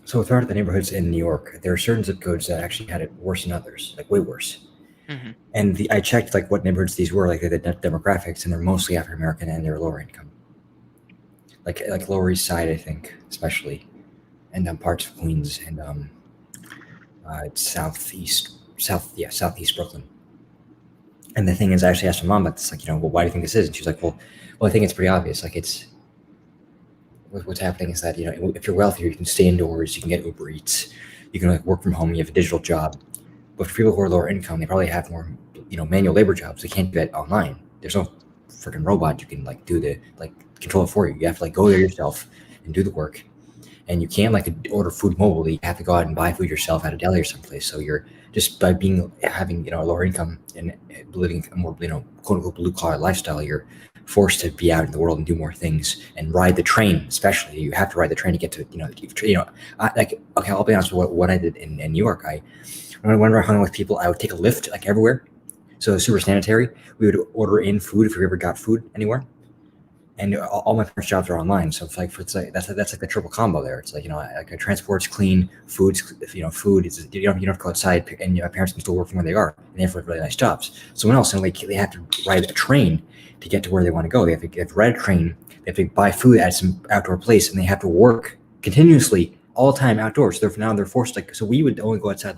so throughout the neighborhoods in New York, there are certain zip codes that actually had it worse than others, like way worse. Hmm. And I checked like what neighborhoods these were, like the demographics, and they're mostly African American and they're lower income, like Lower East Side, I think, especially, and parts of Queens and southeast Brooklyn. And the thing is, I actually asked my mom about this, like, well, why do you think this is? And she's like, well, I think it's pretty obvious. Like, it's what's happening is that if you're wealthier, you can stay indoors, you can get Uber Eats, you can like work from home, you have a digital job. But for people who are lower income, they probably have more, manual labor jobs. They can't do that online. There's no freaking robot you can like do the like control it for you. You have to like go there yourself and do the work. And you can't like order food mobilely. You have to go out and buy food yourself at a deli or someplace. So you're just by having a lower income and living a more quote unquote blue collar lifestyle, you're forced to be out in the world and do more things and ride the train. Especially you have to ride the train to get to okay. I'll be honest with what I did in New York. Whenever I hung out with people, I would take a Lyft like everywhere. So it was super sanitary. We would order in food if we ever got food anywhere. and all my parents' jobs are online. So it's like that's like the triple combo there. It's like like transport's clean, food's food is you don't have to go outside, and my parents can still work from where they are, and they have really nice jobs. Someone else, they have to ride a train to get to where they want to go. They have to ride a train. They have to buy food at some outdoor place, and they have to work continuously all the time outdoors. So they're forced so we would only go outside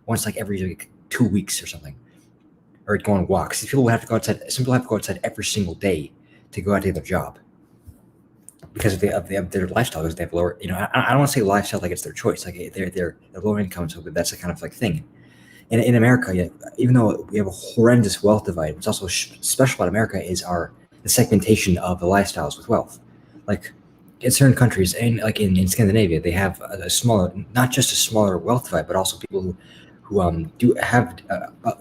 once every 2 weeks or something, or go on walks. These people have to go outside. Some people have to go outside every single day to go out to their job because of their lifestyle. Because they have lower, I don't want to say lifestyle like it's their choice. Like they're lower income, so that's the kind of thing. And in America, even though we have a horrendous wealth divide, what's also special about America is the segmentation of the lifestyles with wealth. Like in certain countries, and in Scandinavia, they have a smaller, not just a smaller wealth divide, but also people who do have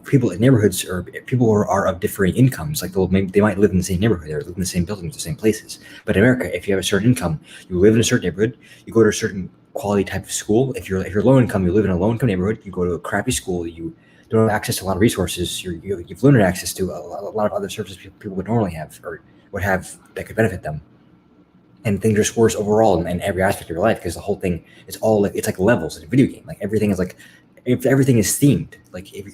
people in neighborhoods, or people who are of differing incomes. Like they might live in the same neighborhood or live in the same buildings, the same places. But in America, if you have a certain income, you live in a certain neighborhood, you go to a certain quality type of school. If you're low income, you live in a low income neighborhood, you go to a crappy school, you don't have access to a lot of resources. You've limited access to a lot of other services people would normally have or would have that could benefit them. And things are just worse overall in every aspect of your life, because the whole thing is all it's like levels in a video game. Like everything is if everything is themed. Like if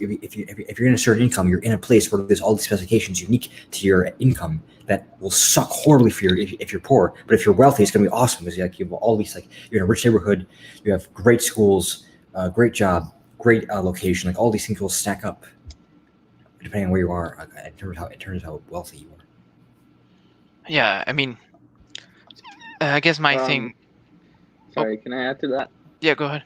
you're in a certain income, you're in a place where there's all these specifications unique to your income that will suck horribly for you if you're poor. But if you're wealthy, it's going to be awesome, because you have all these, you're in a rich neighborhood, you have great schools, great job, great location. All these things will stack up depending on where you are in terms of how wealthy you are. Yeah, I mean, I guess my thing. Sorry, can I add to that? Yeah, go ahead.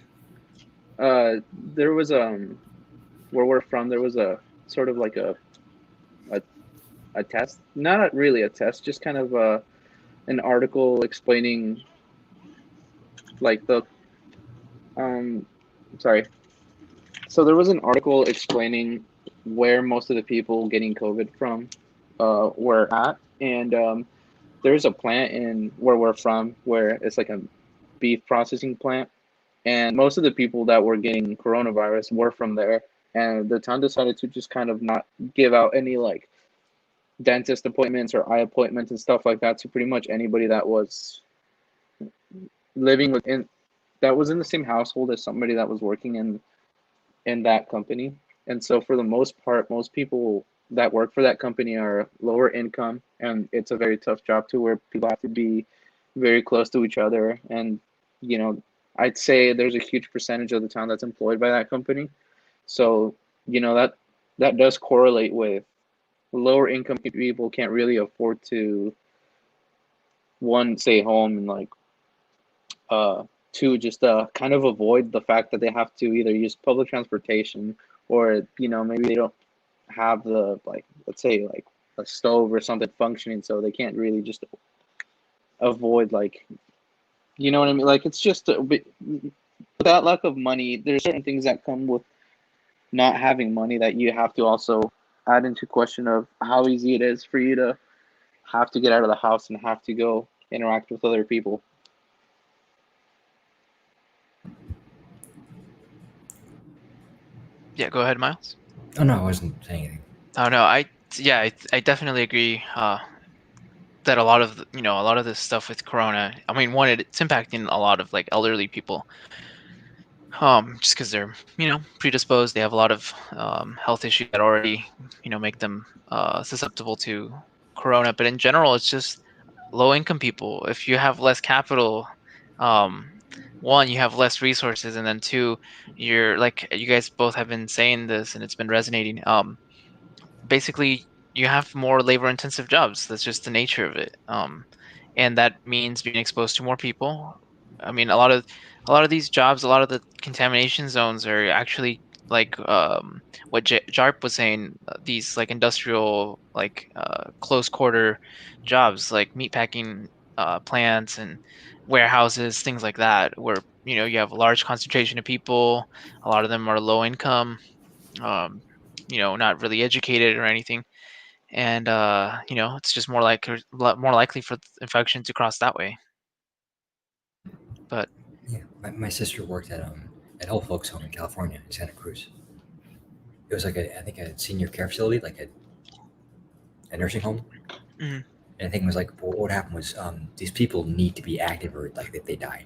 There was where we're from, there was a sort of a test, not really a test, just kind of an article explaining the sorry. So there was an article explaining where most of the people getting COVID from were at, and there's a plant in where we're from where it's like a beef processing plant, and most of the people that were getting coronavirus were from there, and the town decided to just kind of not give out any dentist appointments or eye appointments and stuff like that to pretty much anybody that was living within that was in the same household as somebody that was working in that company. And so for the most part, most people that work for that company are lower income, and it's a very tough job to where people have to be very close to each other. And I'd say there's a huge percentage of the town that's employed by that company. So that does correlate with lower income people can't really afford to, one, stay home, and two, just kind of avoid the fact that they have to either use public transportation, or maybe they don't have the let's say a stove or something functioning, so they can't really just avoid you know what I mean. It's just without lack of money, there's certain things that come with not having money that you have to also add into question of how easy it is for you to have to get out of the house and have to go interact with other people. Yeah, go ahead, Miles. Oh no, I wasn't saying anything. Oh no, I definitely agree that a lot of this stuff with Corona. I mean, one, it's impacting a lot of elderly people, just because they're predisposed. They have a lot of health issues that already make them susceptible to Corona. But in general, it's just low income people. If you have less capital, one, you have less resources, and then two, you're you guys both have been saying this and it's been resonating. Basically, you have more labor intensive jobs. That's just the nature of it. And that means being exposed to more people. I mean, a lot of these jobs, a lot of the contamination zones are actually what Jarp was saying. These industrial close quarter jobs, like meatpacking plants and warehouses, things like that, where you have a large concentration of people. A lot of them are low income, not really educated or anything, and it's just more likely for infection to cross that way. But Yeah, my sister worked at old folks home in California, in Santa Cruz. It was I think a senior care facility, like a nursing home. Mhm. And the thing was like, what happened was these people need to be active or like they die.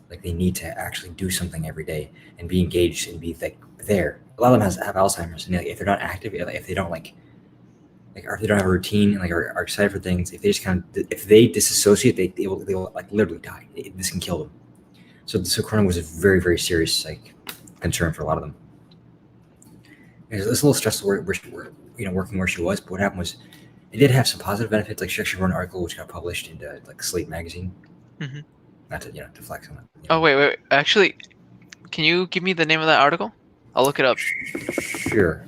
Like they need to actually do something every day and be engaged and be like there. A lot of them have Alzheimer's, and like, if they're not active, if they don't or if they don't have a routine and like are excited for things, if they just kind of if they disassociate, they will like literally die. This can kill them. So Corona was a very very serious like concern for a lot of them. It was a little stressful working where she was, but what happened was it did have some positive benefits. Like she actually wrote an article which got published in like Slate magazine. Hmm. Not to to flex on it. Oh, wait. Actually, can you give me the name of that article? I'll look it up. Sure,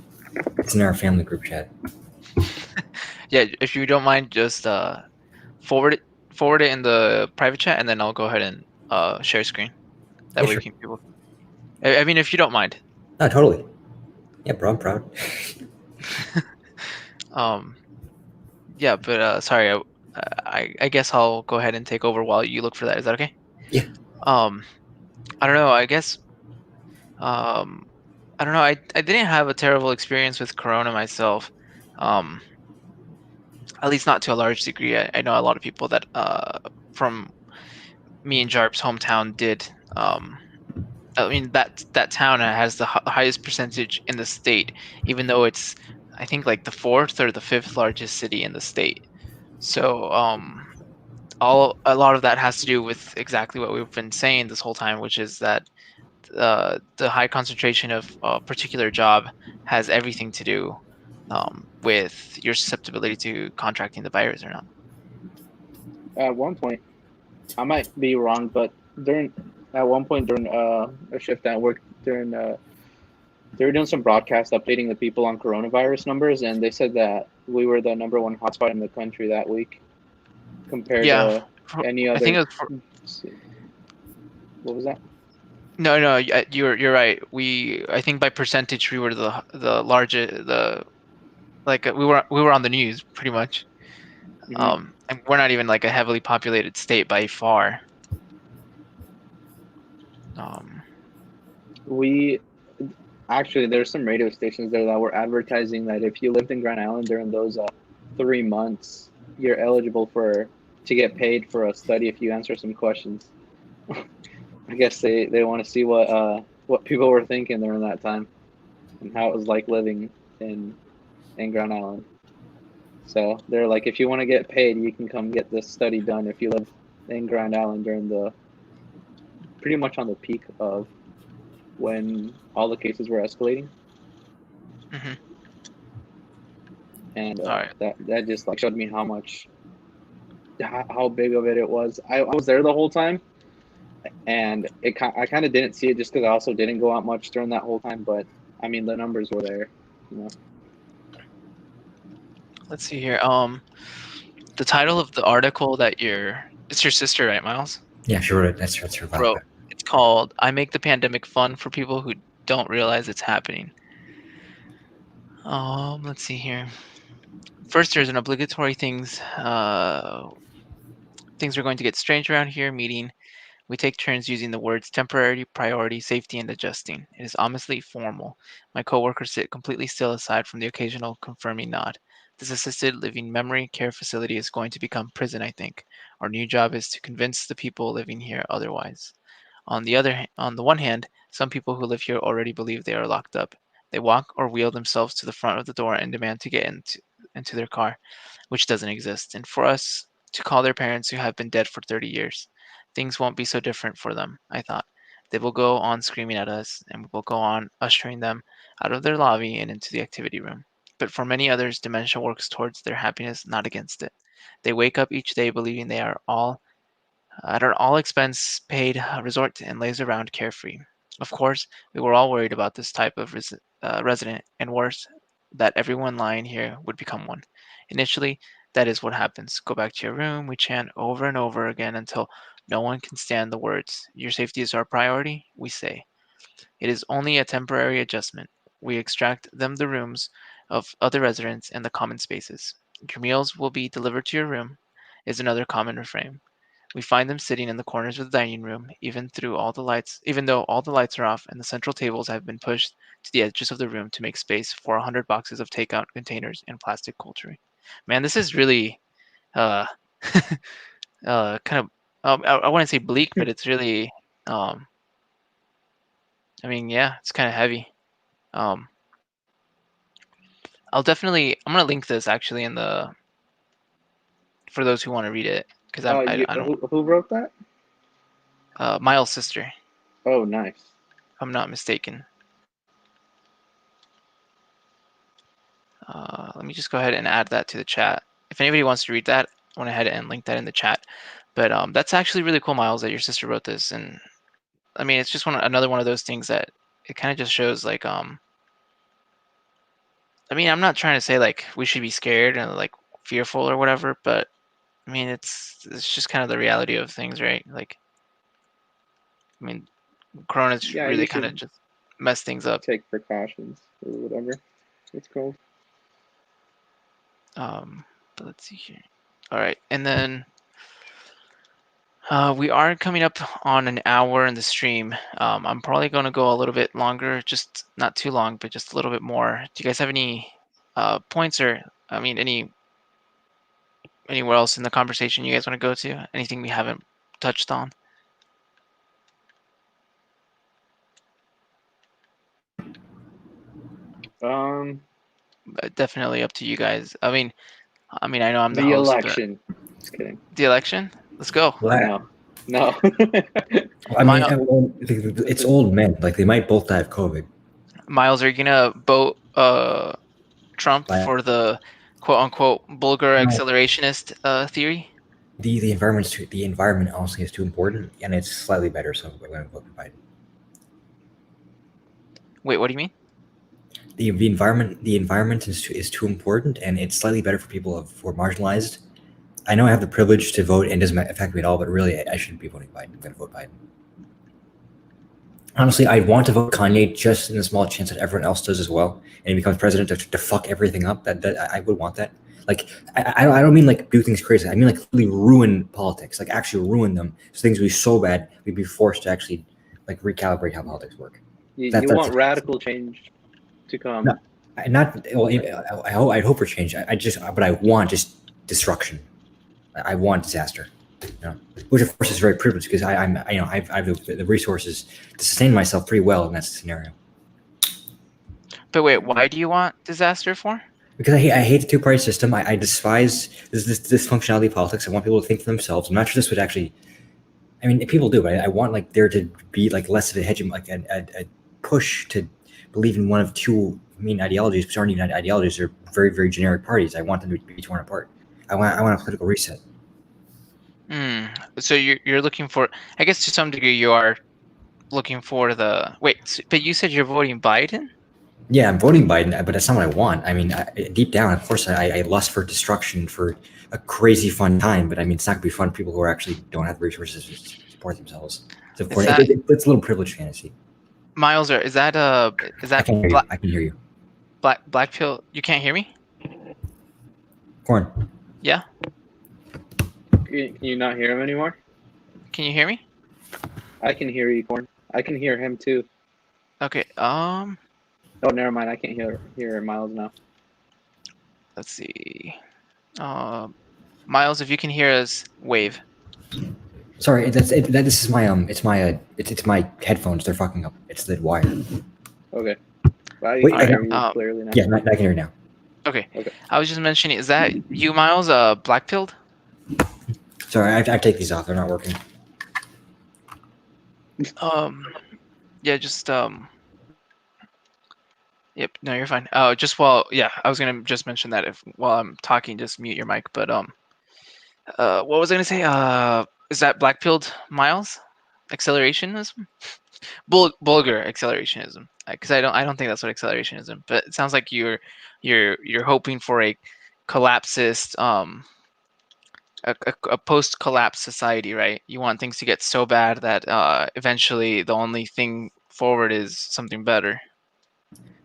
it's in our family group chat. Yeah, if you don't mind, just forward it forward it in the private chat, and then I'll go ahead and share screen. That Yeah, way sure. people. I mean, if you don't mind. No, totally. Yeah, bro, I'm proud. Um, yeah, but sorry, I guess I'll go ahead and take over while you look for that. Is that okay? Yeah. Um, I don't know. I guess um, I don't know. I didn't have a terrible experience with Corona myself. Um, at least not to a large degree. I know a lot of people that from me and Jarp's hometown did. I mean that town has the highest percentage in the state, even though it's I think like the fourth or the fifth largest city in the state. So a lot of that has to do with exactly what we've been saying this whole time, which is that the high concentration of a particular job has everything to do with your susceptibility to contracting the virus or not. At one point, I might be wrong, but during at one point during a shift at work during they were doing some broadcast updating the people on coronavirus numbers, and they said that we were the number one hotspot in the country that week compared Yeah, to any I think other. it was What was that? no, no, you're right. I think by percentage we were the largest, the like we were on the news pretty much. Hmm. And we're not even like a heavily populated state by far. Um, We actually there's some radio stations there that were advertising that if you lived in Grand Island during those 3 months, you're eligible for to get paid for a study if you answer some questions. I guess they want to see what people were thinking during that time and how it was like living in in Grand Island. So they're like, if you want to get paid, you can come get this study done if you live in Grand Island during the pretty much on the peak of when all the cases were escalating, mhm. and All right. that just like showed me how much how big of it was. I was there the whole time, and I kind of didn't see it just because I also didn't go out much during that whole time. But I mean, the numbers were there, you know. Let's see here. The title of the article that it's your sister, right, Miles? Yeah, she wrote it. That's her vibe. Wrote. It's called "I Make the Pandemic Fun for People Who Don't Realize It's Happening." Let's see here. First, there's an obligatory things are going to get strange around here meeting. We take turns using the words temporary, priority, safety, and adjusting. It is ominously formal. My coworkers sit completely still aside from the occasional confirming nod. This assisted living memory care facility is going to become prison, I think. Our new job is to convince the people living here otherwise. On the one hand, some people who live here already believe they are locked up. They walk or wheel themselves to the front of the door and demand to get into their car, which doesn't exist, and for us to call their parents who have been dead for 30 years. Things won't be so different for them, I thought. They will go on screaming at us, and we will go on ushering them out of their lobby and into the activity room. But for many others, dementia works towards their happiness, not against it. They wake up each day believing they are all at an all expense paid resort and lays around carefree. Of course, we were all worried about this type of resident, and worse, that everyone lying here would become one. Initially, that is what happens. Go back to your room, we chant over and over again until no one can stand the words. Your safety is our priority, we say. It is only a temporary adjustment. We extract them the rooms of other residents and the common spaces. Your meals will be delivered to your room, is another common refrain. We find them sitting in the corners of the dining room, even though all the lights are off and the central tables have been pushed to the edges of the room to make space for 100 boxes of takeout containers and plastic cutlery. Man, this is really kind of I wouldn't say bleak, but it's really I mean, yeah, it's kind of heavy. Um, I'm gonna link this actually in the for those who want to read it because I don't Who wrote that? Miles' sister, Oh, nice. if I'm not mistaken. Let me just go ahead and add that to the chat. If anybody wants to read that, I went ahead and link that in the chat. But that's actually really cool, Miles, that your sister wrote this. And I mean, it's just another one of those things that it kind of just shows like I mean, I'm not trying to say like we should be scared and like fearful or whatever, but I mean, it's just kind of the reality of things, right? Like, I mean, Corona's Yeah, really you kind of should just messed things up. take precautions or whatever it's called. But let's see here. All right, and then we are coming up on an hour in the stream. I'm probably going to go a little bit longer, just not too long, but just a little bit more. Do you guys have any points or, I mean, anywhere else in the conversation you guys want to go to? Anything we haven't touched on? Definitely up to you guys. I mean, I know I'm the The host, election. Just kidding. but the election. Let's go. No. I mean, it's old men. Like they might both die of COVID. Miles, are you gonna vote Trump for the quote unquote Bulgar accelerationist theory? The environment honestly is too important, and it's slightly better. So we're going to vote for Biden. Wait, what do you mean? The environment is too important, and it's slightly better for people who are marginalized. I know I have the privilege to vote, and it doesn't affect me at all. But really, I shouldn't be voting Biden. I'm going to vote Biden. Honestly, I want to vote Kanye just in the small chance that everyone else does as well, and he becomes president to fuck everything up. That I would want that. Like I don't mean like do things crazy. I mean like really ruin politics, like actually ruin them. So things would be so bad we'd be forced to actually like recalibrate how politics work. You want radical change to come. No, I'd hope for change. But I want just destruction. I want disaster. Which of course is very privileged because I have the resources to sustain myself pretty well in that scenario. But wait, why do you want disaster for? Because I hate the two-party system. I despise this dysfunctionality of politics. I want people to think for themselves. I'm not sure this would actually. I mean, people do, but I want like there to be like less of a hegemon, like a push to believe in one of two main ideologies, which aren't even ideologies. They're very, very generic parties. I want them to be torn apart. I want a political reset. So you're looking for, I guess to some degree you are looking for the, wait, but you said you're voting Biden? Yeah, I'm voting Biden, but that's not what I want. I mean, deep down, of course, I lust for destruction for a crazy fun time, but I mean, it's not going to be fun for people who actually don't have the resources to support themselves. So, of course, it's a little privileged fantasy. Miles, is that I can hear you. I can hear you. Black pill, you can't hear me? Corn. Yeah? Can you not hear him anymore? Can you hear me? I can hear you, Corn. I can hear him too. Okay. Oh, never mind. I can't hear Miles now. Let's see. Miles, if you can hear us, wave. Sorry, this is my it's my headphones. They're fucking up. It's the wire. Okay. Wait, I hear you clearly now. Yeah, I can hear you now. Okay. I was just mentioning, is that you, Miles? Black pilled? Sorry, I take these off. They're not working. Yeah, just Yep. No, you're fine. I was gonna just mention that while I'm talking, just mute your mic. But what was I gonna say? Is that black pilled, Miles? Accelerationism? Bulgar accelerationism? Because I don't think that's what accelerationism. But it sounds like you're hoping for a collapsist a post-collapse society, right? You want things to get so bad that eventually the only thing forward is something better.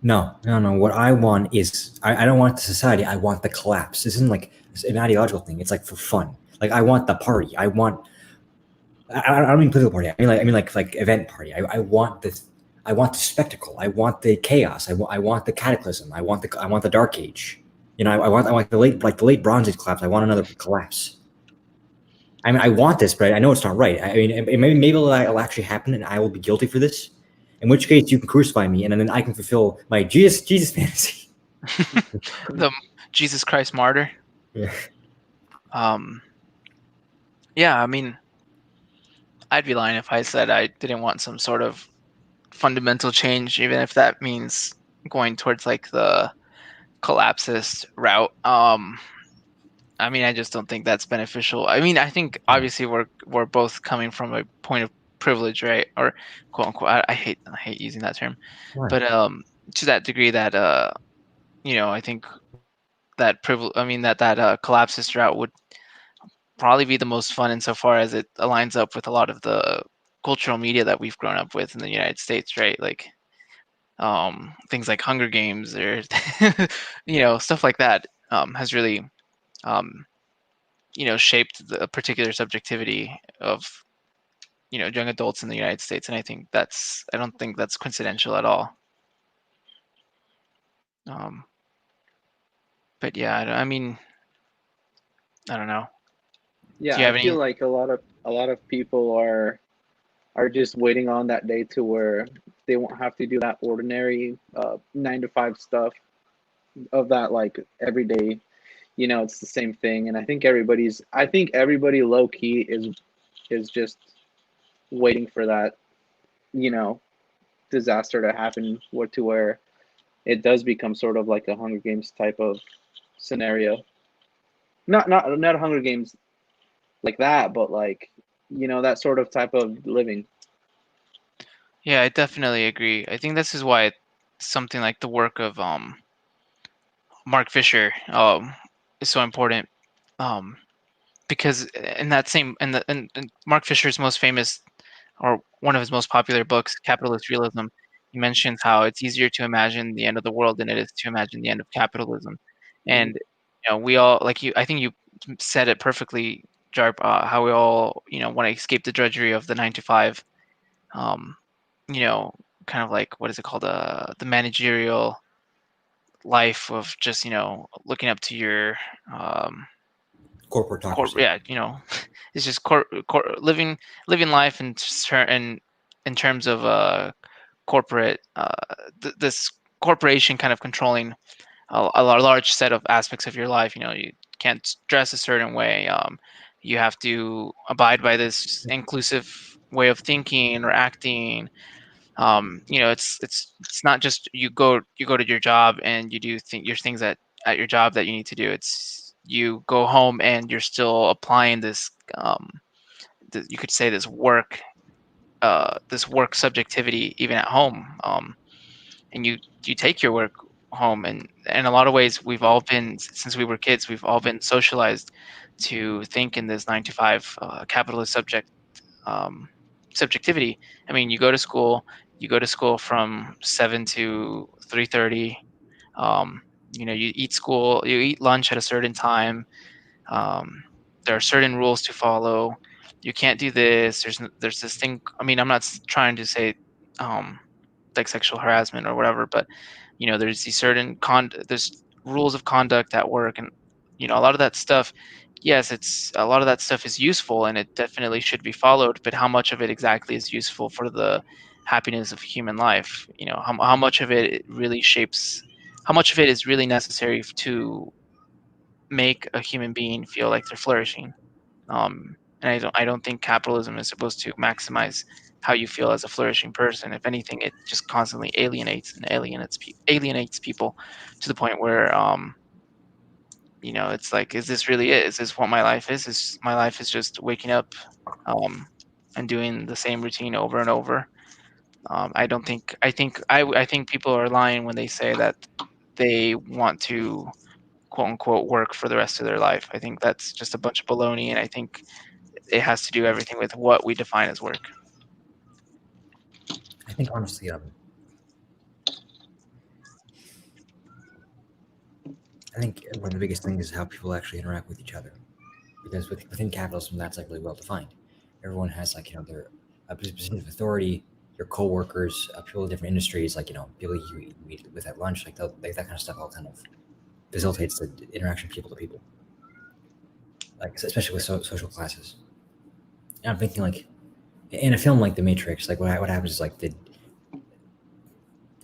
No. What I want is I don't want the society. I want the collapse. This isn't like an ideological thing. It's like for fun. Like I want the party. I don't mean political party. I mean like event party. I want this. I want the spectacle. I want the chaos. I want the cataclysm. I want the dark age. I want the late Bronze Age collapse. I want another collapse. I mean, I want this, but I know it's not right. I mean, maybe it'll actually happen, and I will be guilty for this. In which case, you can crucify me, and then I can fulfill my Jesus fantasy. The Jesus Christ martyr. Yeah. Um, yeah, I mean, I'd be lying if I said I didn't want some sort of fundamental change, even if that means going towards like the collapsist route. I mean, I just don't think that's beneficial. I mean, I think obviously we're both coming from a point of privilege, right? Or quote unquote. I hate using that term, Why? but to that degree that I think that privilege. I mean that collapsist route would probably be the most fun insofar as it aligns up with a lot of the cultural media that we've grown up with in the United States, right? Like things like Hunger Games or stuff like that has really um, shaped the particular subjectivity of young adults in the United States, and I don't think that's coincidental at all. Um, but yeah, I mean, I don't know. Do Yeah, you I have feel any? like a lot of people are just waiting on that day to where they won't have to do that ordinary 9 to 5 stuff of that like every day. It's the same thing, and I think everybody low key is just waiting for that you know disaster to happen, where it does become sort of like a Hunger Games type of scenario. Not Hunger Games like that, but like that sort of type of living. Yeah, I definitely agree. I think this is why something like the work of Mark Fisher is so important. Um, because in that same in Mark Fisher's most famous or one of his most popular books, Capitalist Realism, he mentions how it's easier to imagine the end of the world than it is to imagine the end of capitalism. Hmm. And we all like you. I think you said it perfectly, Jarp. How we all want to escape the drudgery of the 9 to 5. Um, you know, kind of like what is it called? The managerial life of just looking up to your Corporatocracy. yeah, it's just living life in terms of corporate this corporation kind of controlling a large set of aspects of your life. You can't dress a certain way. You have to abide by this inclusive way of thinking or acting. It's not just you go to your job and you do your things at your job that you need to do. It's you go home and you're still applying this you could say this work subjectivity even at home. And you take your work home, and in a lot of ways we've all been, since we were kids, we've all been socialized to think in this 9 to 5 capitalist um, subjectivity. I mean, you go to school from 7 to 3:30. Um, you eat lunch at a certain time. Um, there are certain rules to follow. You can't do this. There's this thing. I mean, I'm not trying to say um, like sexual harassment or whatever, but there's these there's rules of conduct at work, and a lot of that stuff. Yes, it's a lot of that stuff is useful and it definitely should be followed, but how much of it exactly is useful for the happiness of human life? How much of it really shapes, how much of it is really necessary to make a human being feel like they're flourishing? And I don't think capitalism is supposed to maximize how you feel as a flourishing person. If anything, it just constantly alienates people to the point where it's like, is this really it? Is this what my life is? Is my life is just waking up um, and doing the same routine over and over? I don't think. I think people are lying when they say that they want to quote unquote work for the rest of their life. I think that's just a bunch of baloney, and I think it has to do everything with what we define as work. I think honestly, I think one of the biggest things is how people actually interact with each other. Because within capitalism, that's like really well defined. Everyone has like their position of authority, your coworkers, people in different industries, like people you meet with at lunch, like that kind of stuff, all kind of facilitates the interaction people to people, like especially with social classes. I'm thinking like in a film like The Matrix, like what happens is like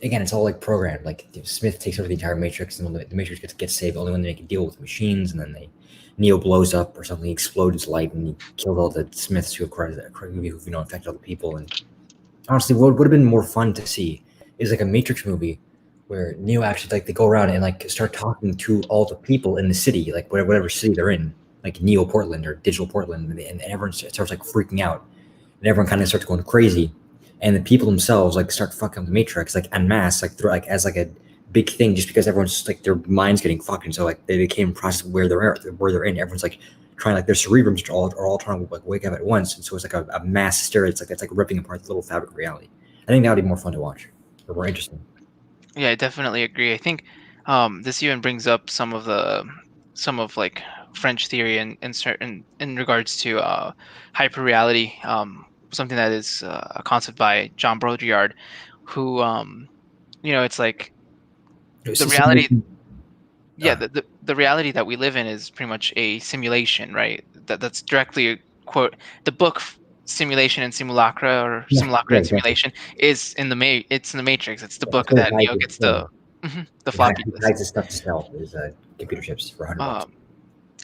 again, it's all like programmed. Like Smith takes over the entire Matrix, and the Matrix gets saved only when they can deal with machines, and then Neo blows up or something, explodes light, and he killed all the Smiths who infected all the people. And honestly, what would have been more fun to see is like a Matrix movie where Neo actually like they go around and like start talking to all the people in the city, like whatever city they're in, like Neo Portland or Digital Portland, and everyone starts like freaking out, and everyone kind of starts going crazy, and the people themselves like start fucking the Matrix like en masse, like through like as like a big thing, just because everyone's just, like their minds getting fucked, and so like they became process where they're in. Everyone's like trying, like their cerebrums are all trying to like wake up at once, and so it's like a mass hysteria. It's like ripping apart the little fabric of reality. I think that would be more fun to watch, or more interesting. Yeah, I definitely agree. I think this even brings up some of like French theory in certain in regards to hyperreality, something that is a concept by John Baudrillard, who it's like the reality. Simulation. Yeah, the reality that we live in is pretty much a simulation, right? That's directly a quote. The book Simulation and Simulacra, or Yeah, Simulacra yeah, and exactly. Simulation, is in it's in the Matrix. It's the That's book what that he hides Neo his, gets the the he floppy disk. hides his stuff to sell, his computer chips for $100. Um,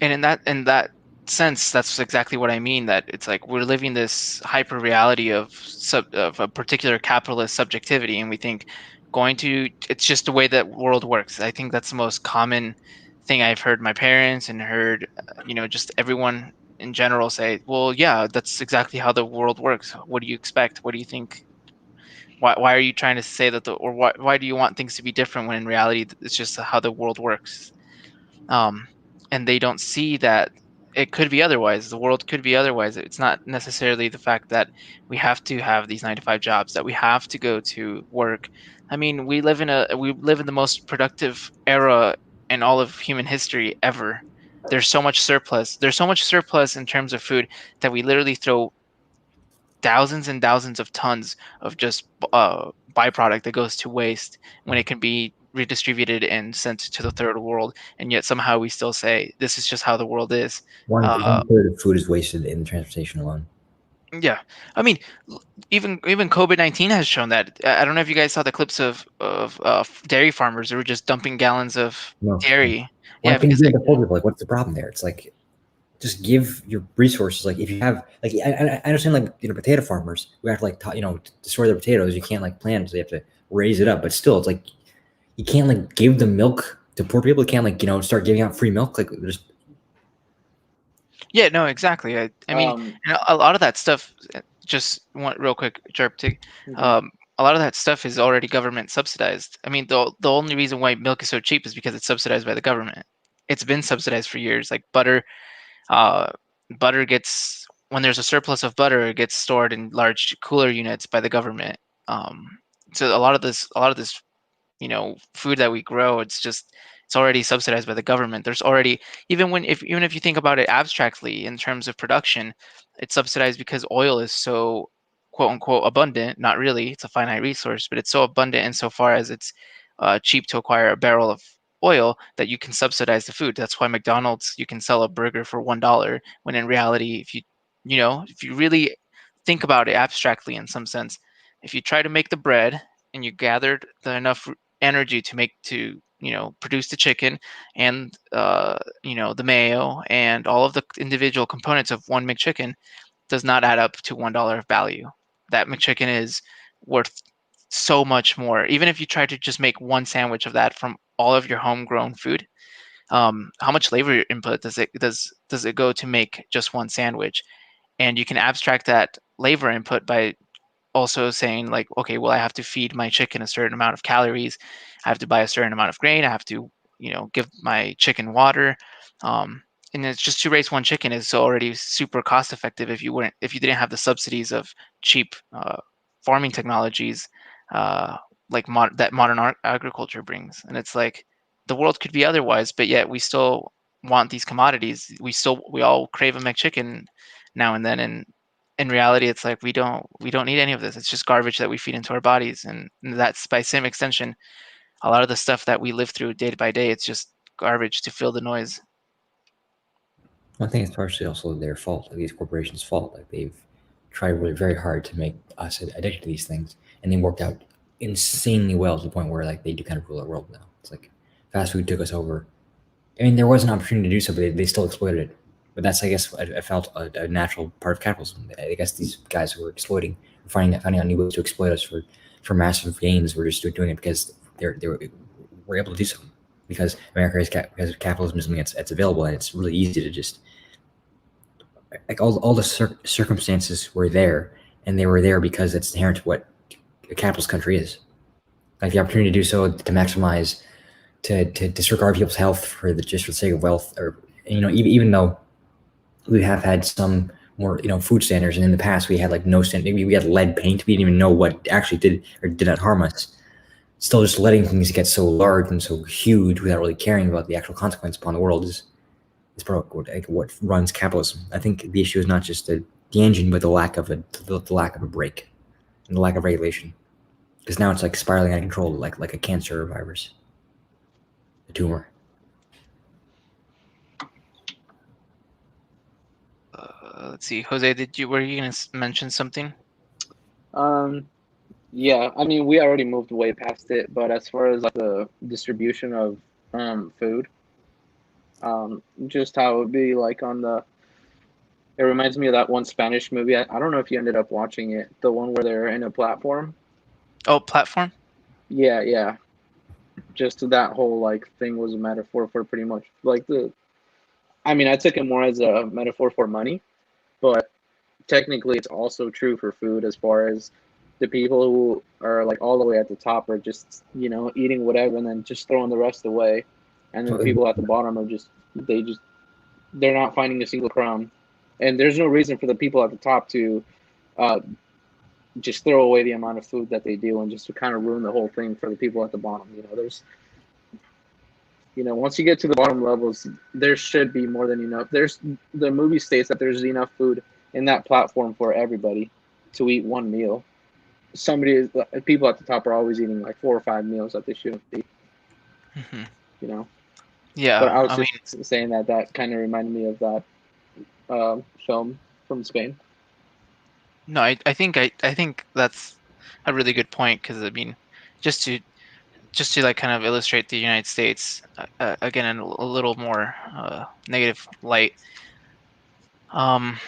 and in that sense, that's exactly what I mean. That it's like we're living this hyper reality of a particular capitalist subjectivity, and we think it's just the way that world works. I think that's the most common thing I've heard my parents and heard just everyone in general say, well, yeah, that's exactly how the world works. What do you expect? What do you think? Why are you trying to say that or why do you want things to be different when in reality it's just how the world works? um, and they don't see that it could be otherwise. The world could be otherwise. It's not necessarily the fact that we have to have these 9 to 5 jobs, that we have to go to work. I mean, we live in the most productive era in all of human history ever. There's so much surplus. There's so much surplus in terms of food that we literally throw thousands and thousands of tons of just byproduct that goes to waste when it can be redistributed and sent to the third world, and yet somehow we still say this is just how the world is. One third of food is wasted in transportation alone. Yeah, I mean, even COVID-19 has shown that. I don't know if you guys saw the clips of dairy farmers who were just dumping gallons of No, no. dairy. Why Yeah, can't you because do it to poor people? Like, what's the problem there? It's like just give your resources. Like, if you have, like, I understand, like, potato farmers who have to, like, to store their potatoes. You can't like plant, so you have to raise it up. But still, it's like you can't like give the milk to poor people. You can't like start giving out free milk. Like, just yeah, no, exactly. I mean, Um, a lot of that stuff. Just one real quick chirp to, mhm. um, a lot of that stuff is already government subsidized. I mean, the only reason why milk is so cheap is because it's subsidized by the government. It's been subsidized for years. Like butter, uh, butter gets when there's a surplus of butter, it gets stored in large cooler units by the government. Um, so a lot of this food that we grow, it's already subsidized by the government. There's already, even if you think about it abstractly in terms of production, it's subsidized because oil is so quote unquote abundant. Not really, it's a finite resource, but it's so abundant insofar as it's cheap to acquire a barrel of oil that you can subsidize the food. That's why McDonald's, you can sell a burger for $1, when in reality, if you really think about it abstractly in some sense, if you try to make the bread and you gathered enough energy to produce the chicken and the mayo and all of the individual components of one McChicken, does not add up to $1 of value. That McChicken is worth so much more. Even if you try to just make one sandwich of that from all of your homegrown food, how much labor input does it go to make just one sandwich? And you can abstract that labor input by also saying, like, okay, well, I have to feed my chicken a certain amount of calories, I have to buy a certain amount of grain, I have to give my chicken water. And it's just to raise one chicken is already super cost effective if you didn't have the subsidies of cheap farming technologies, uh, like that modern agriculture brings. And it's like the world could be otherwise, but yet we still want these commodities. We all crave a McChicken now and then, and in reality it's like we don't need any of this. It's just garbage that we feed into our bodies, and that's by same extension a lot of the stuff that we live through day by day. It's just garbage to fill the noise. I think it's partially also their fault, like these corporations' fault. Like tried really very hard to make us addicted to these things, and they worked out insanely well to the point where like they do kind of rule the world now. It's like fast food took us over. I mean, there was an opportunity to do so, but they still exploited it. But that's, I guess, I felt a natural part of capitalism. I guess these guys who were exploiting, finding out new ways to exploit us for massive gains, were just doing it because were able to do so. Because America is because capitalism is something that's available, and it's really easy to just like all the circumstances were there, and they were there because it's inherent to what a capitalist country is. Like the opportunity to do so, to maximize, to disregard people's health just for the sake of wealth, or even though we have had some more food standards, and in the past we had like no standard. Maybe we had lead paint. We didn't even know what actually did or did not harm us. Still, just letting things get so large and so huge without really caring about the actual consequence upon the world is what runs capitalism. I think the issue is not just the engine, but the lack of a brake and the lack of regulation. Because now it's like spiraling out of control, like a cancer virus, a tumor. Let's see, Jose, were you gonna mention something? Yeah, I mean, we already moved way past it, but as far as like the distribution of food, just how it would be like on the. It reminds me of that one Spanish movie. I don't know if you ended up watching it, the one where they're in a platform. Oh, platform. Yeah, yeah. Just that whole like thing was a metaphor for pretty much like the. I mean, I took it more as a metaphor for money, but technically it's also true for food as far as the people who are like all the way at the top are just eating whatever and then just throwing the rest away, and then the people at the bottom are they're not finding a single crumb, and there's no reason for the people at the top to uh, just throw away the amount of food that they do and just to kind of ruin the whole thing for the people at the bottom. There's once you get to the bottom levels, there should be more than enough. The movie states that there's enough food in that platform for everybody to eat one meal. People at the top are always eating like 4 or 5 meals that they shouldn't eat. Mm-hmm. Yeah, but I was I just saying that kind of reminded me of that film from Spain. No, I think that's a really good point, because I mean, just to like kind of illustrate the United States again in a little more negative light. I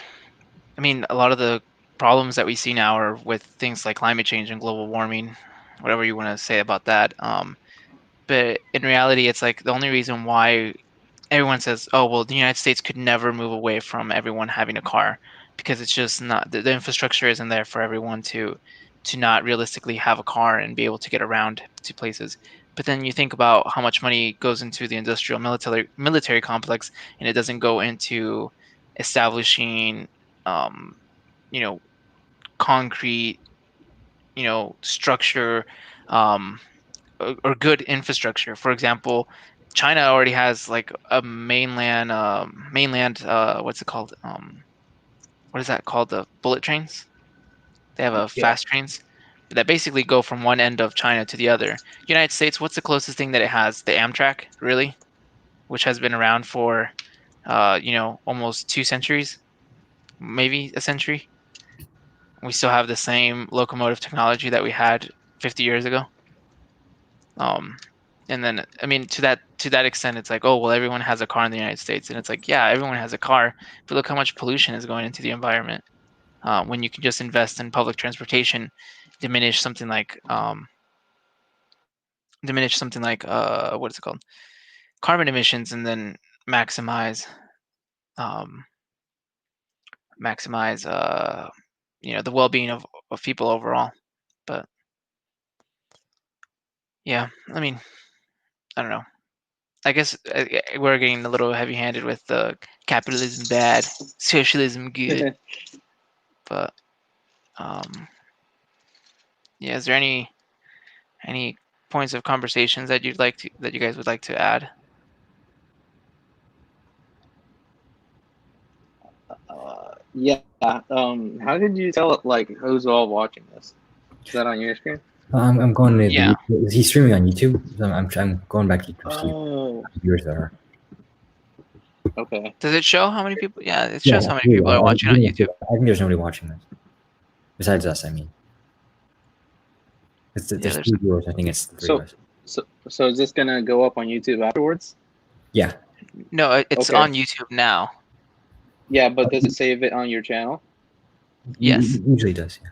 mean, a lot of the problems that we see now are with things like climate change and global warming, whatever you want to say about that. But in reality, it's like the only reason why everyone says, "Oh, well, the United States could never move away from everyone having a car," because it's just not the infrastructure isn't there for everyone to not realistically have a car and be able to get around to places. But then you think about how much money goes into the industrial military complex, and it doesn't go into establishing, um, you know, concrete, structure, um, or good infrastructure. For example, China already has like a mainland. What's it called? What is that called? The bullet trains. They have a Yeah. fast trains that basically go from one end of China to the other. United States, what's the closest thing that it has? The Amtrak, really, which has been around for, almost 2 centuries, maybe a century. We still have the same locomotive technology that we had 50 years ago. And then, I mean, to that extent, it's like, oh, well, everyone has a car in the United States, and it's like, yeah, everyone has a car, but look how much pollution is going into the environment, when you can just invest in public transportation, diminish something like what is it called, carbon emissions, and then maximize um, maximize the well-being of people overall. But yeah, I mean, I don't know. I guess we're getting a little heavy-handed with the capitalism bad, socialism good. But yeah, is there any points of conversations that you guys would like to add? Yeah. How did you tell like who's all watching this? Is that on your screen? I'm going to Yeah. he's streaming on YouTube. So I'm going back to YouTube. Oh, Viewers that are. okay. Does it show how many people? Yeah, it Yeah, shows how many people are watching on YouTube. I think there's nobody watching this. Besides us, I mean. There's there's 3 viewers. I think it's the 3 of us. So is this gonna go up on YouTube afterwards? Yeah. no, it's Okay. on YouTube now. Yeah, but does it save it on your channel? Yes. It usually does. Yeah.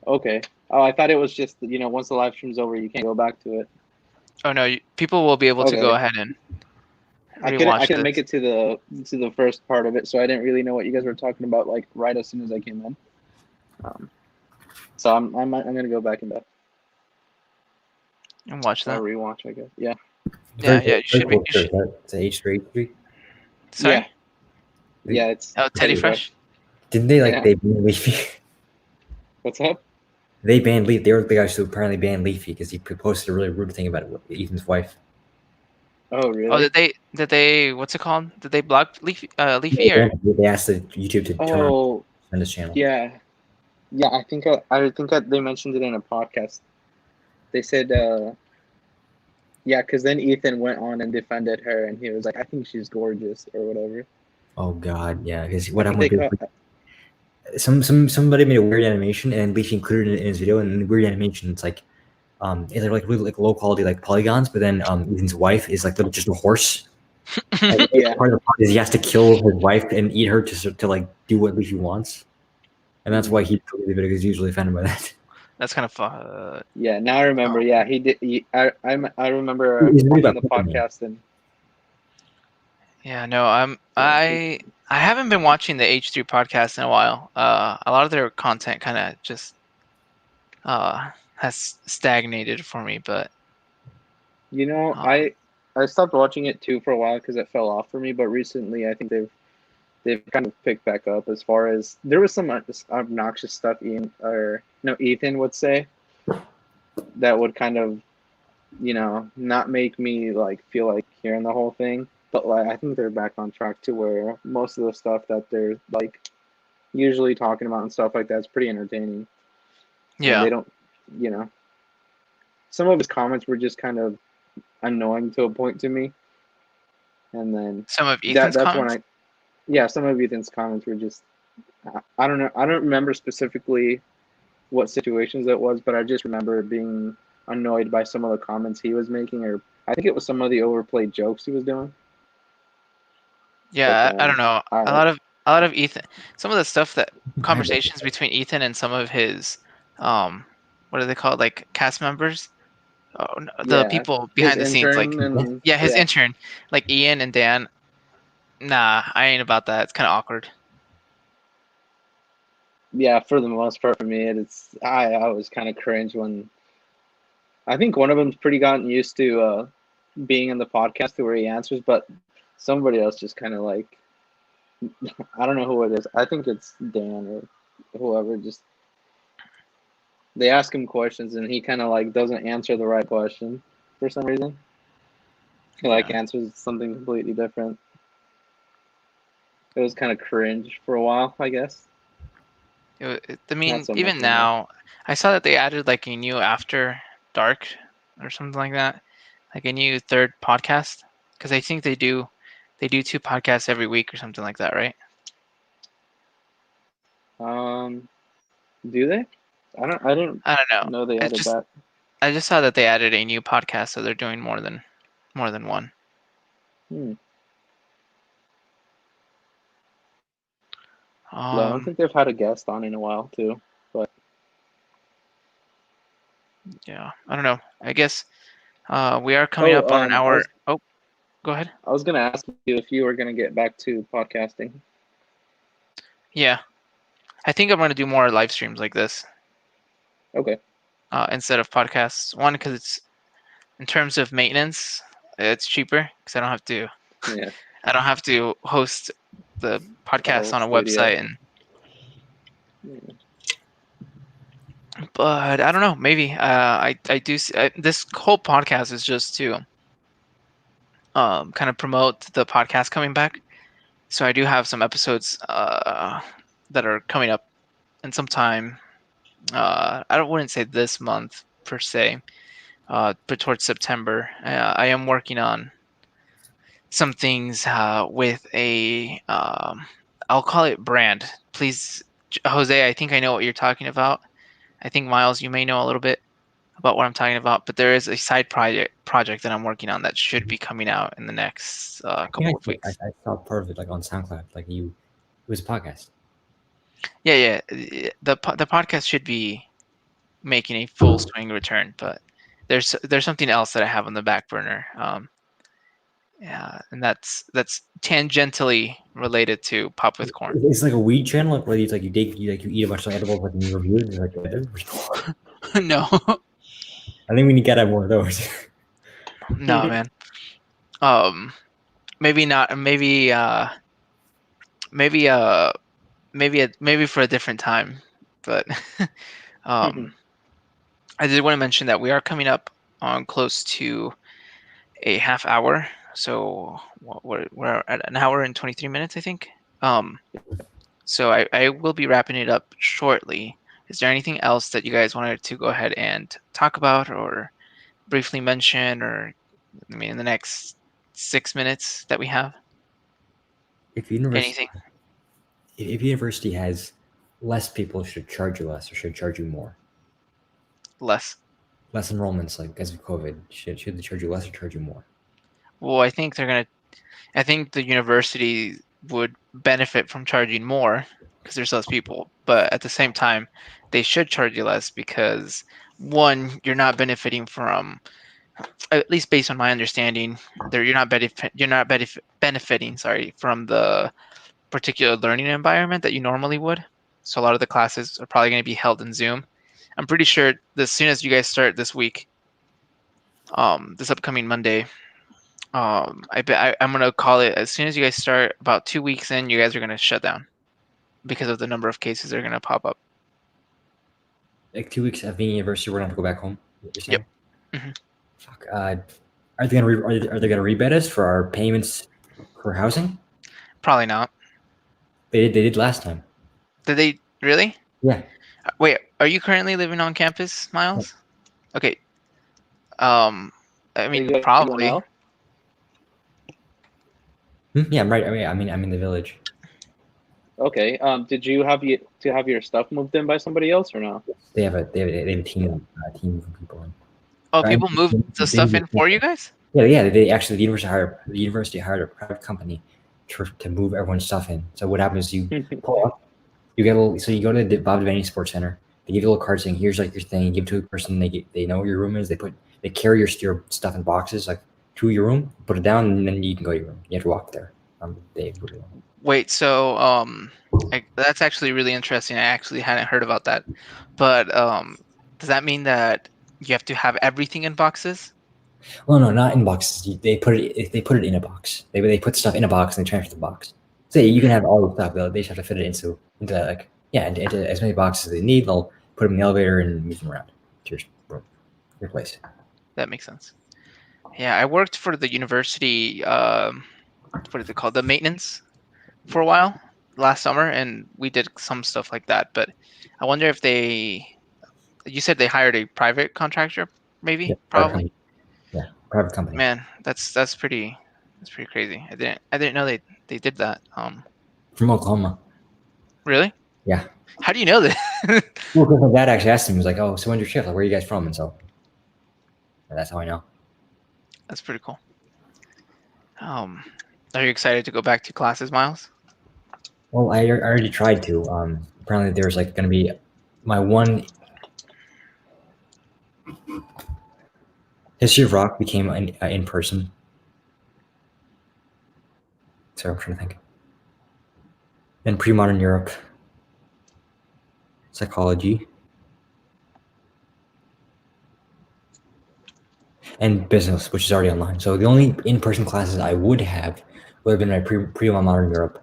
Okay. Oh, I thought it was just once the live stream's over, you can't go back to it. Oh no, people will be able to Okay. go ahead and I rewatch couldn't make this. it to the first part of it, so I didn't really know what you guys were talking about. Like right as soon as I came in. So I'm gonna go back and And watch that. rewatch, I guess. Yeah. Yeah, you should be. Cool shirt. It's an H3. Sorry. Yeah, it's Teddy Fresh. Didn't they Yeah. they banned Leafy? What's up? They banned Leafy. They were the guys who apparently banned Leafy because he posted a really rude thing about Ethan's wife. Oh, really? Oh, did they? What's it called? Did they block Leafy? Leafy or? They asked the YouTube to turn on his channel. Yeah. I think they mentioned it in a podcast. They said, because then Ethan went on and defended her, and he was like, "I think she's gorgeous" or whatever. Oh God, yeah. Because I think somebody made a weird animation and Leafy included it in his video, and the weird animation it's like like really like low quality like polygons, but then Ethan's wife is like just a horse. Yeah. Part of the part is he has to kill his wife and eat her to like do what Leafy wants, and that's why he deleted the video because he's usually offended by that. That's kind of fun. Yeah, now I remember. Yeah, he did. I remember He's really watching the about Pokemon. podcast and. Yeah, no, I haven't been watching the H3 podcast in a while. A lot of their content kind of just has stagnated for me, but I stopped watching it too for a while because it fell off for me. But recently, I think they've kind of picked back up. As far as there was some obnoxious stuff Ethan would say that would kind of not make me like feel like hearing the whole thing. But like I think they're back on track to where most of the stuff that they're like usually talking about and stuff like that is pretty entertaining. yeah, And they don't, some of his comments were just kind of annoying to a point to me. And then some of Ethan's that's comments. when some of Ethan's comments were just, I don't know. I don't remember specifically what situations it was, but I just remember being annoyed by some of the comments he was making, or I think it was some of the overplayed jokes he was doing. Yeah, But, I don't know. A lot of Ethan. Some of the stuff that conversations between Ethan and some of his, what are they called? Like cast members. Oh, no, the people behind the scenes, like his intern, like Ian and Dan. Nah, I ain't about that. It's kind of awkward. Yeah, for the most part for me, I was kind of cringe when I think one of them's pretty gotten used to being in the podcast to where he answers, but somebody else just kind of like I don't know who it is. I think it's Dan or whoever. Just they ask him questions and he kind of like doesn't answer the right question for some reason. He like answers something completely different. It was kind of cringe for a while, I guess. I Not mean, so even much anymore. now, I saw that they added like a new After Dark or something like that, like a new third podcast. Because I think they do 2 podcasts every week or something like that, right? Do they? I don't know they added that. I just saw that they added a new podcast, so they're doing more than one. I don't think they've had a guest on in a while too, but yeah, I don't know. I guess we are coming up on an hour. Go ahead. I was gonna ask you if you were gonna get back to podcasting. Yeah, I think I'm gonna do more live streams like this. Okay. Instead of podcasts. One, because it's in terms of maintenance, it's cheaper because I don't have to. Yeah. I don't have to host the podcast on a website But I don't know. Maybe I do. This whole podcast is just to kind of promote the podcast coming back. So I do have some episodes that are coming up in some time. I wouldn't say this month per se, but towards September. I am working on some things with a I'll call it brand. Please Jose, I think I know what you're talking about. I think Miles, you may know a little bit about what I'm talking about, but there is a side project that I'm working on that should be coming out in the next couple of weeks. I saw part of it like on SoundCloud. Like it was a podcast. Yeah. The podcast should be making a full swing return, but there's something else that I have on the back burner. Yeah, and that's tangentially related to Pop with Corn. It's like a weed channel, like where it's like you eat a bunch of edibles, like you review it. Like, No, I think we need to get out more of those. no, man. Maybe not. Maybe for a different time. But I did want to mention that we are coming up on close to a half hour. So we're at an hour and 23 minutes, I think. So I will be wrapping it up shortly. Is there anything else that you guys wanted to go ahead and talk about or briefly mention, or in the next 6 minutes that we have? If Anything? If university has less people, should charge you less or should charge you more? Less. Less enrollments, like because of COVID, should they charge you less or charge you more? Well, I think the university would benefit from charging more because there's less people, but at the same time, they should charge you less because, one, you're not benefiting from, at least based on my understanding, you're not benefiting, from the particular learning environment that you normally would. So a lot of the classes are probably going to be held in Zoom. I'm pretty sure as soon as you guys start this week, this upcoming Monday, I'm gonna call it, as soon as you guys start, about 2 weeks in, you guys are gonna shut down because of the number of cases that are gonna pop up. Like 2 weeks of being university, we're gonna have to go back home. What you're saying? Yep. Mm-hmm. Fuck. Are they gonna rebate us for our payments for housing? Probably not. They did last time. Did they really? Yeah. Wait, are you currently living on campus, Miles? Yeah. Okay. I mean, probably. Yeah, I'm right. I mean, I'm in the village. Okay. Did you have your stuff moved in by somebody else or no? They have a team of people in. Oh, people moved the stuff in for you guys? Yeah. They actually, the university hired a private company to move everyone's stuff in. So what happens is you pull up, you go to the Bob Devaney Sports Center. They give you a little card saying, "Here's like your thing." You give it to a person. They know where your room is. They carry your stuff in boxes like to your room, put it down, and then you can go to your room. You have to walk there. Wait, so that's actually really interesting. I actually hadn't heard about that. But does that mean that you have to have everything in boxes? Well, no, not in boxes. They put it in a box. They put stuff in a box and they transfer the box. So you can have all the stuff. They just have to fit it into into as many boxes as they need. They'll put them in the elevator and move them around to your place. That makes sense. Yeah, I worked for the university. What is it called? The maintenance for a while last summer, and we did some stuff like that. But I wonder if you said they hired a private contractor, maybe? Yeah, probably. Private company. Man, that's pretty crazy. I didn't know they did that. From Oklahoma. Really? Yeah. How do you know that? Well, because my dad actually asked him, he was like, "Oh, so when's your shift? Like, where are you guys from?" And so that's how I know. That's pretty cool. Are you excited to go back to classes, Miles? Well, I already tried to. Apparently, there's like going to be my one. History of Rock became in person. So I'm trying to think. Then pre-modern Europe, psychology, and business, which is already online. So the only in-person classes I would have would have been my pre-modern Europe,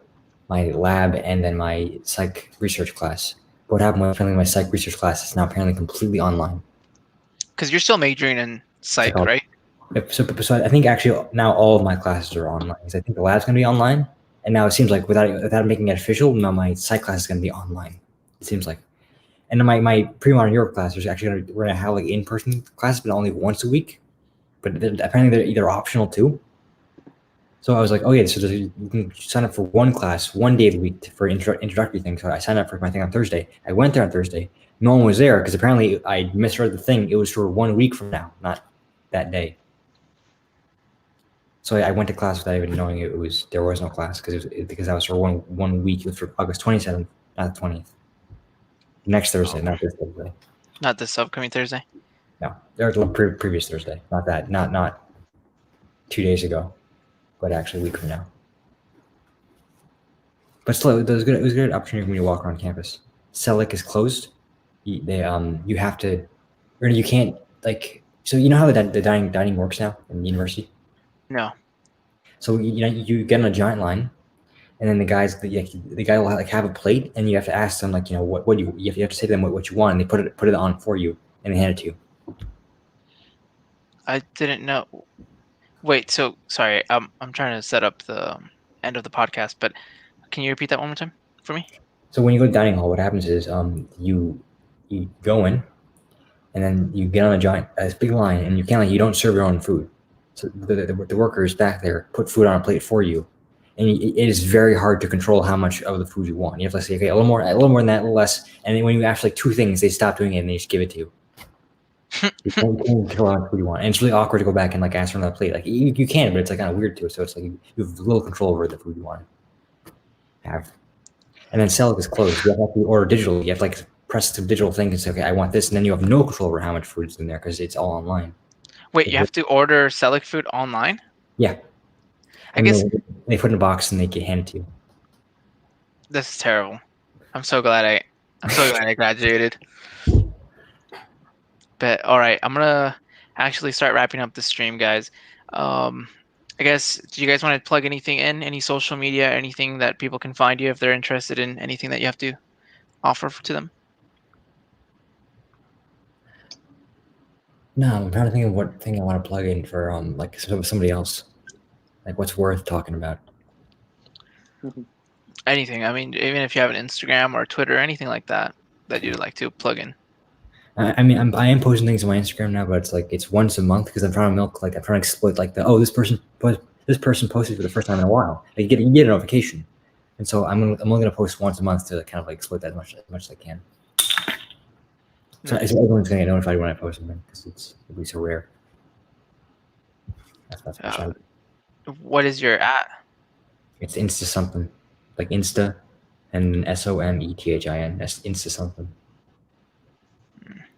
my lab, and then my psych research class. But what happened was apparently my psych research class is now apparently completely online. Because you're still majoring in psych, right? So I think actually now all of my classes are online. Because I think the lab's going to be online, and now it seems like without making it official, now my psych class is going to be online. It seems like. And then my pre-modern Europe class is actually we're going to have like in-person classes, but only once a week. But apparently they're either optional too. So I was like, oh yeah, so you can sign up for one class, one day of the week for introductory thing. So I signed up for my thing on Thursday. I went there on Thursday. No one was there because apparently I misread the thing. It was for 1 week from now, not that day. So I went to class without even knowing there was no class because that was for one week. It was for August 27th, not the 20th. Next Thursday, not this Thursday. Not this upcoming Thursday. No, there was the previous Thursday, not 2 days ago, but actually a week from now. But still, it was good. It was a good opportunity for me to walk around campus. Selic is closed. You have to, or you can't like. So you know how the dining works now in the university. No. So you get on a giant line, and then the guy will like have a plate, and you have to ask them like what you have to say to them what you want, and they put it on for you, and they hand it to you. I didn't know. Wait, so sorry. I'm trying to set up the end of the podcast, but can you repeat that one more time for me? So when you go to dining hall, what happens is you go in, and then you get on a big line, and you don't serve your own food. So the workers back there put food on a plate for you, and it is very hard to control how much of the food you want. You have to say, okay, a little more than that, a little less, and then when you ask like 2 things, they stop doing it and they just give it to you. You can't control how much food you want, and it's really awkward to go back and like ask for another plate. Like you can, but it's like kind of weird too. So it's like you have little control over the food you want to have. And then Selic is closed. You have to order digitally. You have to like press the digital thing and say, okay, I want this, and then you have no control over how much food is in there because it's all online. Wait, you have to order Selic food online? Yeah. I guess they put it in a box and they get handed to you. this is terrible. I'm so glad I graduated. But all right, I'm gonna actually start wrapping up the stream, guys. I guess, do you guys want to plug anything in, any social media, anything that people can find you if they're interested in anything that you have to offer to them? No, I'm trying to think of what thing I want to plug in for like somebody else. Like what's worth talking about. Anything. I mean, even if you have an Instagram or Twitter, anything like that you'd like to plug in. I mean, I am posting things on my Instagram now, but it's once a month because I'm trying to exploit like this person posted for the first time in a while. Like you get a notification, and so I'm only gonna post once a month to kind of like exploit that as much as I can. So everyone's gonna get notified when I post something because it'll be so rare. That's what is your at? It's Insta something, like Insta, and SOMETHIN. That's Insta something.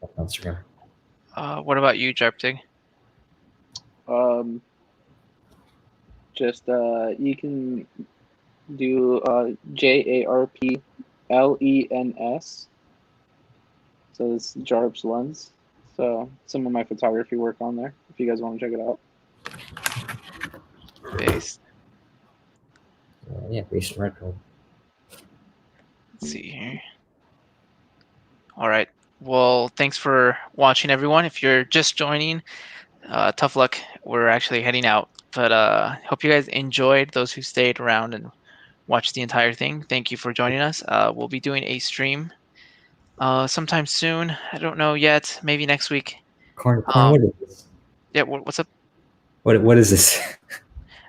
That's Instagram. What about you, Jarptig? Just you can do JARPLENS. So it's Jarp's Lens. So some of my photography work on there if you guys want to check it out. Based. Yeah, based on Red Pill. Let's see here. All right. Well, thanks for watching, everyone. If you're just joining, tough luck. We're actually heading out. But hope you guys enjoyed, those who stayed around and watched the entire thing. Thank you for joining us. We'll be doing a stream sometime soon. I don't know yet. Maybe next week. Corn, what is this? Yeah, what's up? What is this?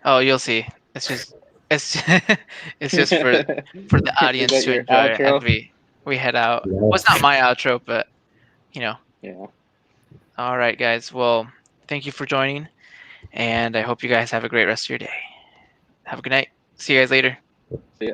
Oh, you'll see. It's just for the audience to enjoy it as we head out. Yeah. Well, it's not my outro, but Yeah. All right, guys. Well, thank you for joining, and I hope you guys have a great rest of your day. Have a good night. See you guys later. See ya.